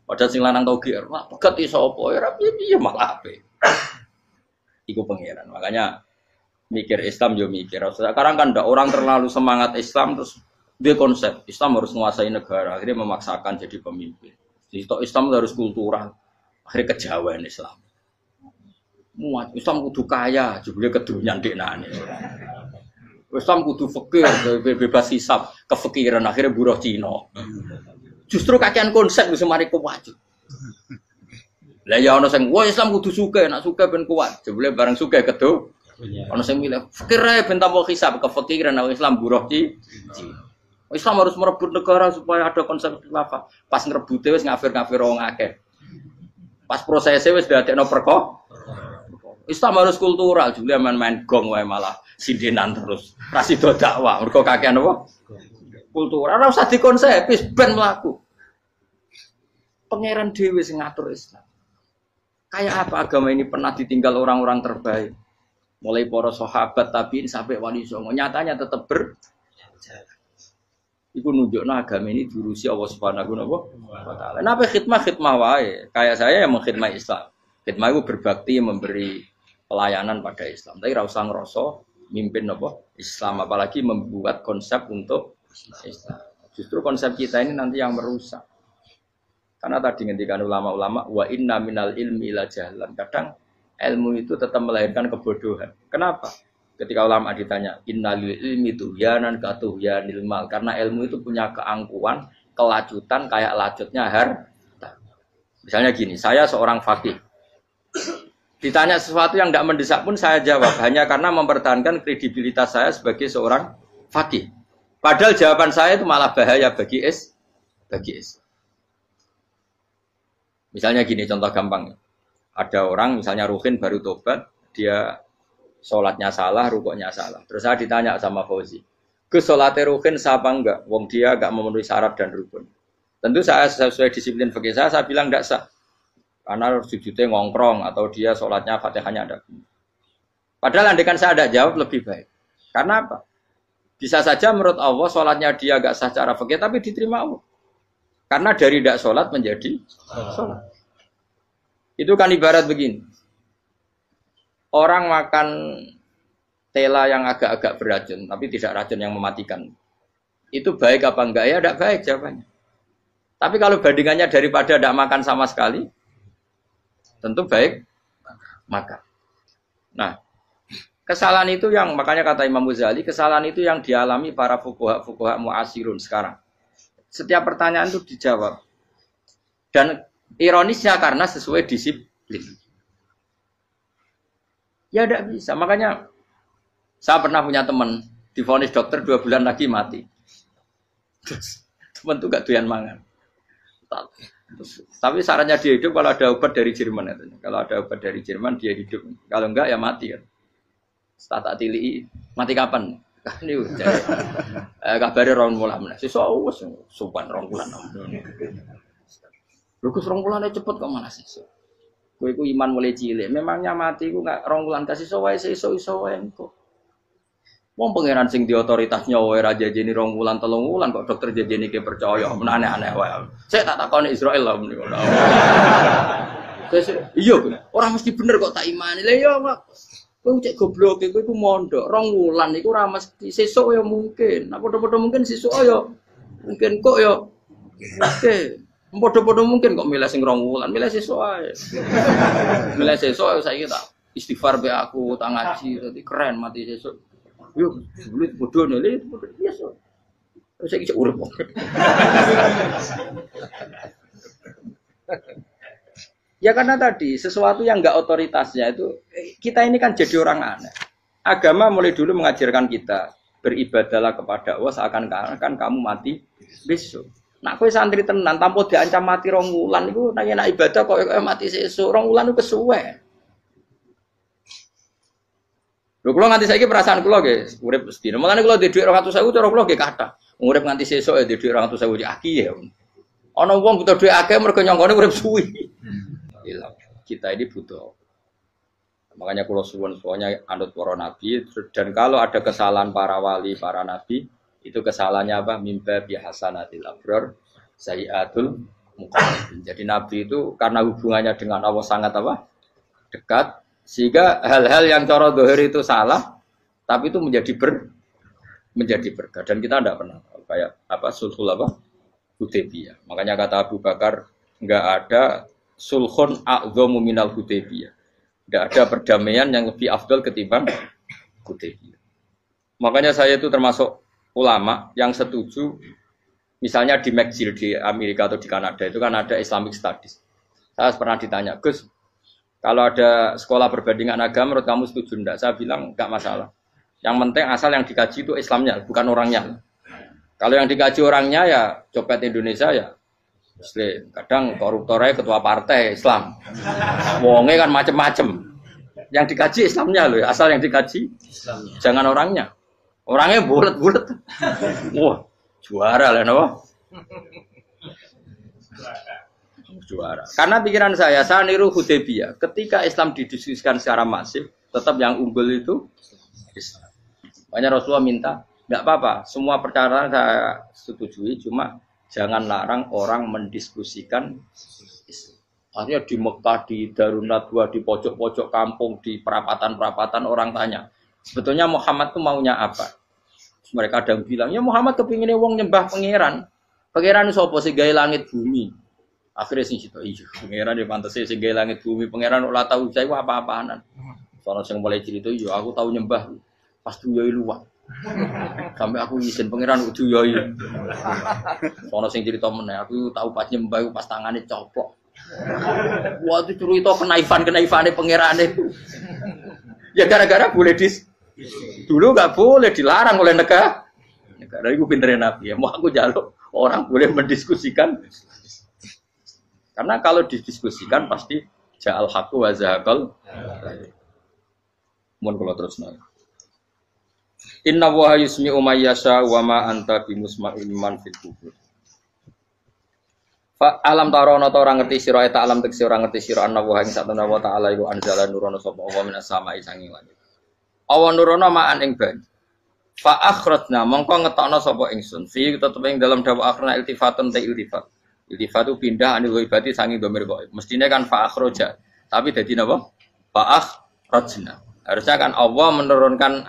Padahal sing lanang tau GR, mak pegat iso apa ya piye malah apik. Iku pangeran. Makanya mikir Islam yo mikir. Sekarang kan ndak orang terlalu semangat Islam terus dia konsep Islam harus menguasai negara, akhirnya memaksakan jadi pemimpin. Jadi Islam harus kultural, akhirnya kejauhan Islam. Muat Islam kudu kaya, jebule kedunyan deknane. Islam kudu fakir, bebas hisab, kefikiran akhirnya buruh Cina. Justru kakean konsep wis mari kuwat. Lah ya ana sing wah Islam kudu sugih, nek sugih ben kuat. Jebule bareng sugih kedo. Ana sing milih fakir ae ben tambah hisab, kefikiran Islam buruh Cina. Islam harus merebut negara supaya ada konsep khilafah. Pas ngrebute wis ngafir-ngafir wong akeh. Pas prosesnya wis dadekno perkara. Islam harus kultural, juga main-main gong wae malah sindinan terus. Ra sida dakwah, mergo kakean apa? Kultural. Ora usah dikonsepis ben mlaku. Pangeran dhewe sing ngatur Islam. Kayak apa agama ini pernah ditinggal orang-orang terbaik? Mulai para sahabat tabi'in sampai wali songo, nyatanya tetap berjalan. Iku nunjukno agama ini diurusi Allah Subhanahu wa taala. Napa khidmah wae. Kayak saya yang mengkhidmati Islam. Khidmah itu berbakti memberi pelayanan pada Islam. Tapi ora usah ngrasa mimpin apa Islam, apalagi membuat konsep untuk Islam. Justru konsep kita ini nanti yang merusak. Karena tadi ngendikan ulama-ulama wa inna minal ilmi la jahlan. Kadang ilmu itu tetap melahirkan kebodohan. Kenapa? Ketika ulama ditanya, innalil ilmi tuhyanan katuhyanil mal, karena ilmu itu punya keangkuhan, kelajutan kayak lajutnya harta. Misalnya gini, saya seorang faqih. Ditanya sesuatu yang tidak mendesak pun saya jawab hanya karena mempertahankan kredibilitas saya sebagai seorang faqih. Padahal jawaban saya itu malah bahaya bagi Islam. Misalnya gini, contoh gampang. Ada orang misalnya Ruhin baru tobat, dia sholatnya salah, rukuknya salah. Terus saya ditanya sama Fauzi, ke sholatnya Ruhin siapa enggak? Wong dia enggak memenuhi syarat dan rukun. Tentu saya sesuai disiplin fikih saya bilang tidak sah. Karena sujudnya ngongkrong atau dia sholatnya fatihahnya ada. Padahal andaikan saya ada jawab lebih baik. Karena apa? Bisa saja menurut Allah sholatnya dia agak sah secara fikih tapi diterima Allah. Karena dari tidak sholat menjadi sholat. Itu kan ibarat begini. Orang makan tela yang agak-agak beracun, tapi tidak racun yang mematikan. Itu baik apa enggak? Ya tidak baik jawabannya. Tapi kalau bandingannya daripada tidak makan sama sekali, tentu baik makan. Nah, kesalahan itu yang makanya kata Imam Ghazali, kesalahan itu yang dialami para fuqaha mu'asirun sekarang. Setiap pertanyaan itu dijawab. Dan ironisnya karena sesuai disiplin. Ya tidak bisa. Makanya saya pernah punya teman divonis dokter 2 bulan lagi mati. Terus teman itu gak doyan mangan. Tapi sarannya dia hidup kalau ada obat dari Jerman. Kalau ada obat dari Jerman dia hidup. Kalau enggak ya mati kan. Tak tili mati kapan? Ini kabare rong wulan. Sesuk wis sopan rong wulan. Lho Gus rong wulane cepet kok malah sesuk. Kowe iku iman mulai cilik. Memangnya mati iku enggak rong wulan kasih wae sesuk iso wae engko. Wong pangeran sing di otoritas nyawa ora jajeni 2 wulan 3 wulan kok dokter jajeni ke percaya aneh-aneh wae. Sik tak takoni Israel lah meniku. Iya, orang mesti bener kok tak imani. Lah iya kok. Kowe cek goblok kowe iku mondok 2 wulan iku ora mesti sesuk ya mungkin. Nah padha-padha mungkin sesuk ya mungkin kok ya oke. Padha-padha mungkin kok milih sing 2 wulan, milih sesuk ae. Milih sesuk saiki tak istighfar be aku, tak ngaji dadi keren mati sesuk. Yo, sulit bodoh nih, itu biasa. Saya kisah urip. Ya karena tadi sesuatu yang enggak otoritasnya itu kita ini kan jadi orang aneh. Agama mulai dulu mengajarkan kita beribadahlah kepada Allah seakan-akan kamu mati besok. Nak kowe santri tenan tanpa diancam mati 2 wulan iku nek enak ibadah kok mati sesuk 2 wulan iku kesuwe. Lho kula nganti saiki perasaan kula nggih urip sedina. Mulane kula di dhuwit 200.000 cara kula nggih kathah. Urip nganti sesuk ya di dhuwit 200.000 cek aki ya. Ana wong butuh dhuwit akeh mergo nyongkone urip suwi. Ilang. Kita ini butuh. Makanya kula suwun-suwunnya anut para nabi dan kalau ada kesalahan para wali, para nabi, itu kesalahannya apa? Mimba bi hasanatil abrar sayyiatul muqarrabin. Jadi nabi itu karena hubungannya dengan Allah sangat apa? Dekat. Sehingga hal-hal yang cara dohir itu salah, tapi itu menjadi berkah. Dan kita tidak pernah kayak apa sulhul apa Hudaybiyah. Makanya kata Abu Bakar, enggak ada sulhun a'dhamu minal Hudaybiyah. Enggak ada perdamaian yang lebih afdal ketimbang Hudaybiyah. Makanya saya itu termasuk ulama yang setuju, misalnya di McGill di Amerika atau di Kanada itu kan ada Islamic Studies. Saya pernah ditanya, Gus, kalau ada sekolah perbandingan agama, menurut kamu setuju enggak? Saya bilang enggak masalah. Yang penting asal yang dikaji itu Islamnya, bukan orangnya. Kalau yang dikaji orangnya ya copet Indonesia ya Muslim. Kadang koruptornya ketua partai Islam. Wonge kan macem-macem. Yang dikaji Islamnya loh, asal yang dikaji Islamnya. Jangan orangnya. Orangnya bulet-bulet. Wah, juara lah no. Juara. Karena pikiran saya niru Hudaybiyah. Ketika Islam didiskusikan secara masif, tetap yang unggul itu Islam. Makanya Rasulullah minta, enggak apa-apa, semua perkara saya setujui, cuma jangan larang orang mendiskusikan Islam. Artinya di Mekah, di Darun Nadwa, di pojok-pojok kampung, di perapatan-perapatan orang tanya, sebetulnya Muhammad itu maunya apa? Mereka ada yang bilang, ya Muhammad kepinginnya wong nyembah pangeran. Pangeran itu apa sih? Gaya langit bumi. Akhirnya sing situ, iya, pangeran di pantas sing gawe langit bumi, pangeran ora tau saya apa-apaanan. Soalnya sing mulai cerita, iya aku tahu nyembah, pas duyoi luwak. Sampai aku izin pangeran duyoi. Soalnya sing cerita meneh, aku tahu pas nyembah, pas tangannya coplok. Wah itu cerita kenaifan-kenaifane pangerane. Ya gara-gara boleh dulu nggak boleh dilarang oleh negara. Negara itu pinterin Nabi ya, mau aku jaluk orang boleh mendiskusikan. Karena kalau didiskusikan pasti ja'al haqqu wa zahaqal. Mun kula terusna. Inna wa yusmi'u may yasha wa ma anta bimusma'in man fil qubur. Fa alam tarono ta ora ngerti sira eta alam tekse ora ngerti sira ana wa ing satuna wa ta'ala iku anzala nurono sapa Allah minas sama'i sanging langit. Awan nurono ma'an ing banyu. Fa akhrajna mongko ngetokno sapa ingsun. Fi tetep ing dalam dawa akhrana iltifatun ta iltifat. Iltifat itu pindah anil ghaibati sanging dhamir ghaib. Mestine kan fa akhraja. Tapi dadi napa? Fa akhrajna. Harusnya kan Allah menurunkan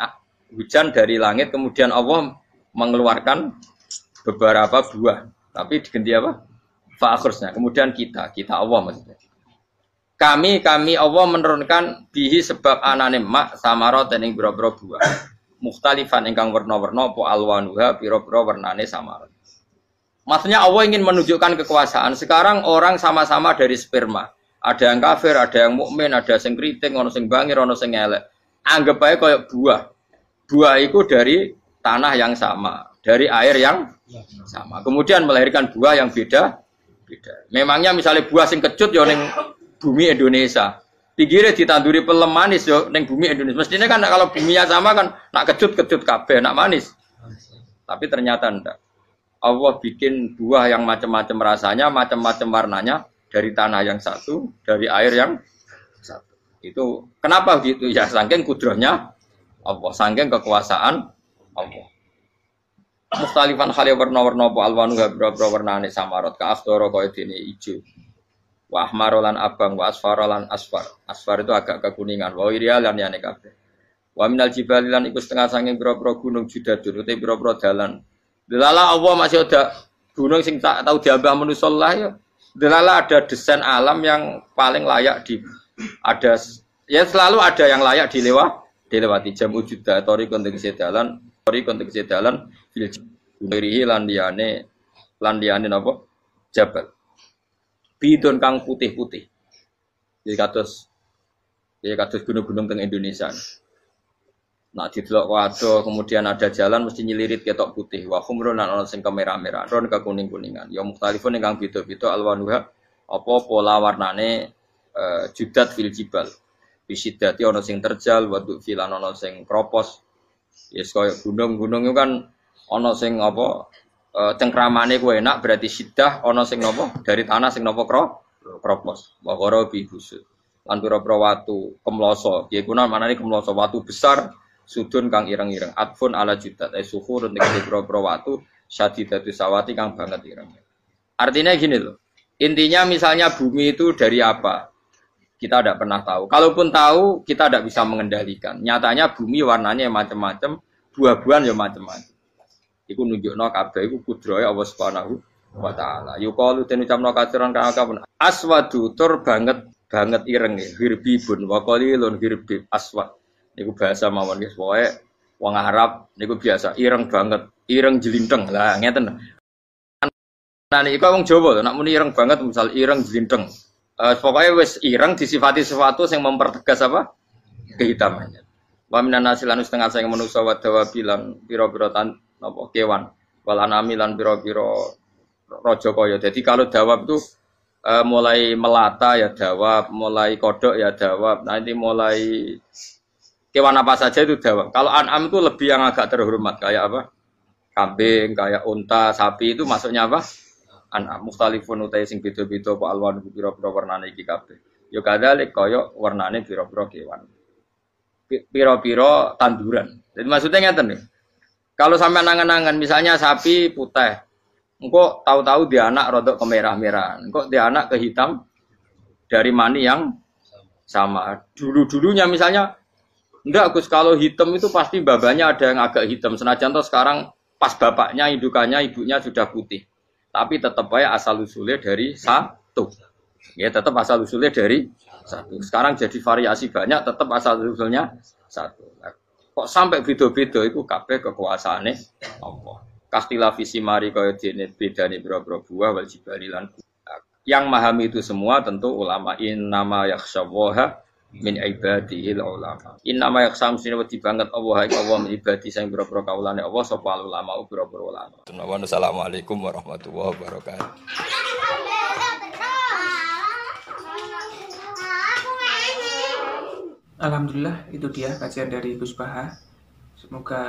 hujan dari langit kemudian Allah mengeluarkan beberapa buah. Tapi diganti apa? Fa'akhirnya, kemudian kita Allah maksudnya. Kami Allah menurunkan bihi sebab anane mak samarot ing boro-boro buah. Mukhtalifan ingkang werna-werna apa alwanuha pira-pira wernane samarot. Maksudnya Allah ingin menunjukkan kekuasaan. Sekarang orang sama-sama dari sperma. Ada yang kafir, ada yang mukmin, ada sing kriting, ono sing bangir, ono sing elek. Anggap aja kayak buah. Buah itu dari tanah yang sama, dari air yang sama. Kemudian melahirkan buah yang beda. Memangnya misalnya buah sing kecut ya ning bumi Indonesia. Pinggirnya ditanduri pelem manis ya ning bumi Indonesia. Mestinya kan kalau buminya sama kan nak kecut kabeh, nak manis. Tapi ternyata enggak. Allah bikin buah yang macam-macam rasanya, macam-macam warnanya dari tanah yang satu, dari air yang satu. Itu kenapa gitu? Ya saking kudrahnya Allah, saking kekuasaan Allah. Mustalifan khali warna-warna apa alwanu habra-habra warnane samarot ka afdoro kaya dene ijo. Wa ahmarolan abang wa asfarolan asfar. Asfar itu agak kekuningan. Wa irial lan yane kabeh. Wa minal jibali lan iku setengah saking pira-pira gunung judadun ute pira-pira dalan. Delala Allah masih ada gunung sing tak tahu diambah manusa lah ya. Delala ada desain alam yang paling layak ada ya selalu ada yang layak dilewati jam ujuda tori konteks dalan fil berihi landiane napa jabal bidon kang putih-putih jadi kados gunung-gunung teng Indonesia. Nah didelok waduh kemudian ada jalan mesti nyelirit ketok putih wa khumrun lan ana sing kemerah-merah ron ke kuning-kuningan ya mukhtalifun ingkang beda-beda alwanuha apa pola warnane judat fil jibal bisidati ana sing terjal wa filan ana sing kropos. Yes kaya gunung-gunung itu kan ana sing apa cengkramane ku enak berarti sidah ana sing napa dari tanah sing napa kropos wa qara bi busud lan pira-pira watu kemloso ya kuna manane kemloso watu besar sudun kang ireng-ireng atfun ala judat suhur nek pira-pira watu syadidatu sawati kang banget ireng. Artinya gini loh. Intinya misalnya bumi itu dari apa? Kita tidak pernah tahu. Kalaupun tahu, kita tidak bisa mengendalikan. Nyatanya bumi warnanya macam-macam, buah-buahan ya macam-macam. Iku nunjukno kabeh iku kudrahe Allah Subhanahu wa taala. Yuqalu den ucapno kaciran kang aswadu tur banget ireng hirbibun wa qalilun hirbib aswad. Niku bahasa mawon guys, pokoke wong Arab niku biasa ireng banget, ireng jelinteng. Lah ngeten. Nah niku wong Jawa nek muni ireng banget misal ireng jelinteng. Pokoknya wis ireng disifati sesuatu yang mempertegas apa? Kehitamannya. Wa minan nasilan setengah saya manusa wa dawabilan pira-pira napa kewan. Wal anami lan pira-pira raja kaya. Jadi kalau dawab itu mulai melata ya dawab, mulai kodok ya dawab. Nanti mulai kewan apa saja itu dawab. Kalau an'am itu lebih yang agak terhormat kayak apa? Kambing, kayak unta, sapi itu masuknya apa? An'am mukhtalifun utai sing beda-beda apa alwan pira-pira warnane iki kabeh. Ya kadalik kaya warnane pira-pira kewan. Pira-pira tanduran. Jadi maksudnya ngeten nih. Kalau sampai angan-angan misalnya sapi putih, engko tahu-tahu dia anak rodok kemerah-merahan, engko dia anak ke hitam dari mani yang sama. Dulu-dulunya misalnya enggak Gus kalau hitam itu pasti babanya ada yang agak hitam. Senajan toh sekarang pas bapaknya, indukannya, ibunya sudah putih. Tapi tetap aja asal usulnya dari satu. Ya tetap asal usulnya dari satu. Sekarang jadi variasi banyak, tetap asal usulnya satu. Nah, kok sampai beda-beda itu kabeh kekuasaane Allah. Kastila visi mari kaya dene bedane boro-boro buah wal jibali lan. Yang memahami itu semua tentu ulama innama yakhshawaha min ibadihil ulama. Innama yakhsam sine wedi banget Allah min ibadi sing boro-boro kaulane Allah sapa ulama boro-boro ulama. Assalamualaikum warahmatullahi wabarakatuh. Alhamdulillah itu dia kajian dari Gus Baha. Semoga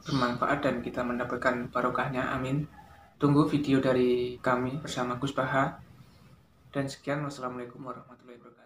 bermanfaat dan kita mendapatkan barokahnya. Amin. Tunggu video dari kami bersama Gus Baha. Dan sekian, wassalamualaikum warahmatullahi wabarakatuh.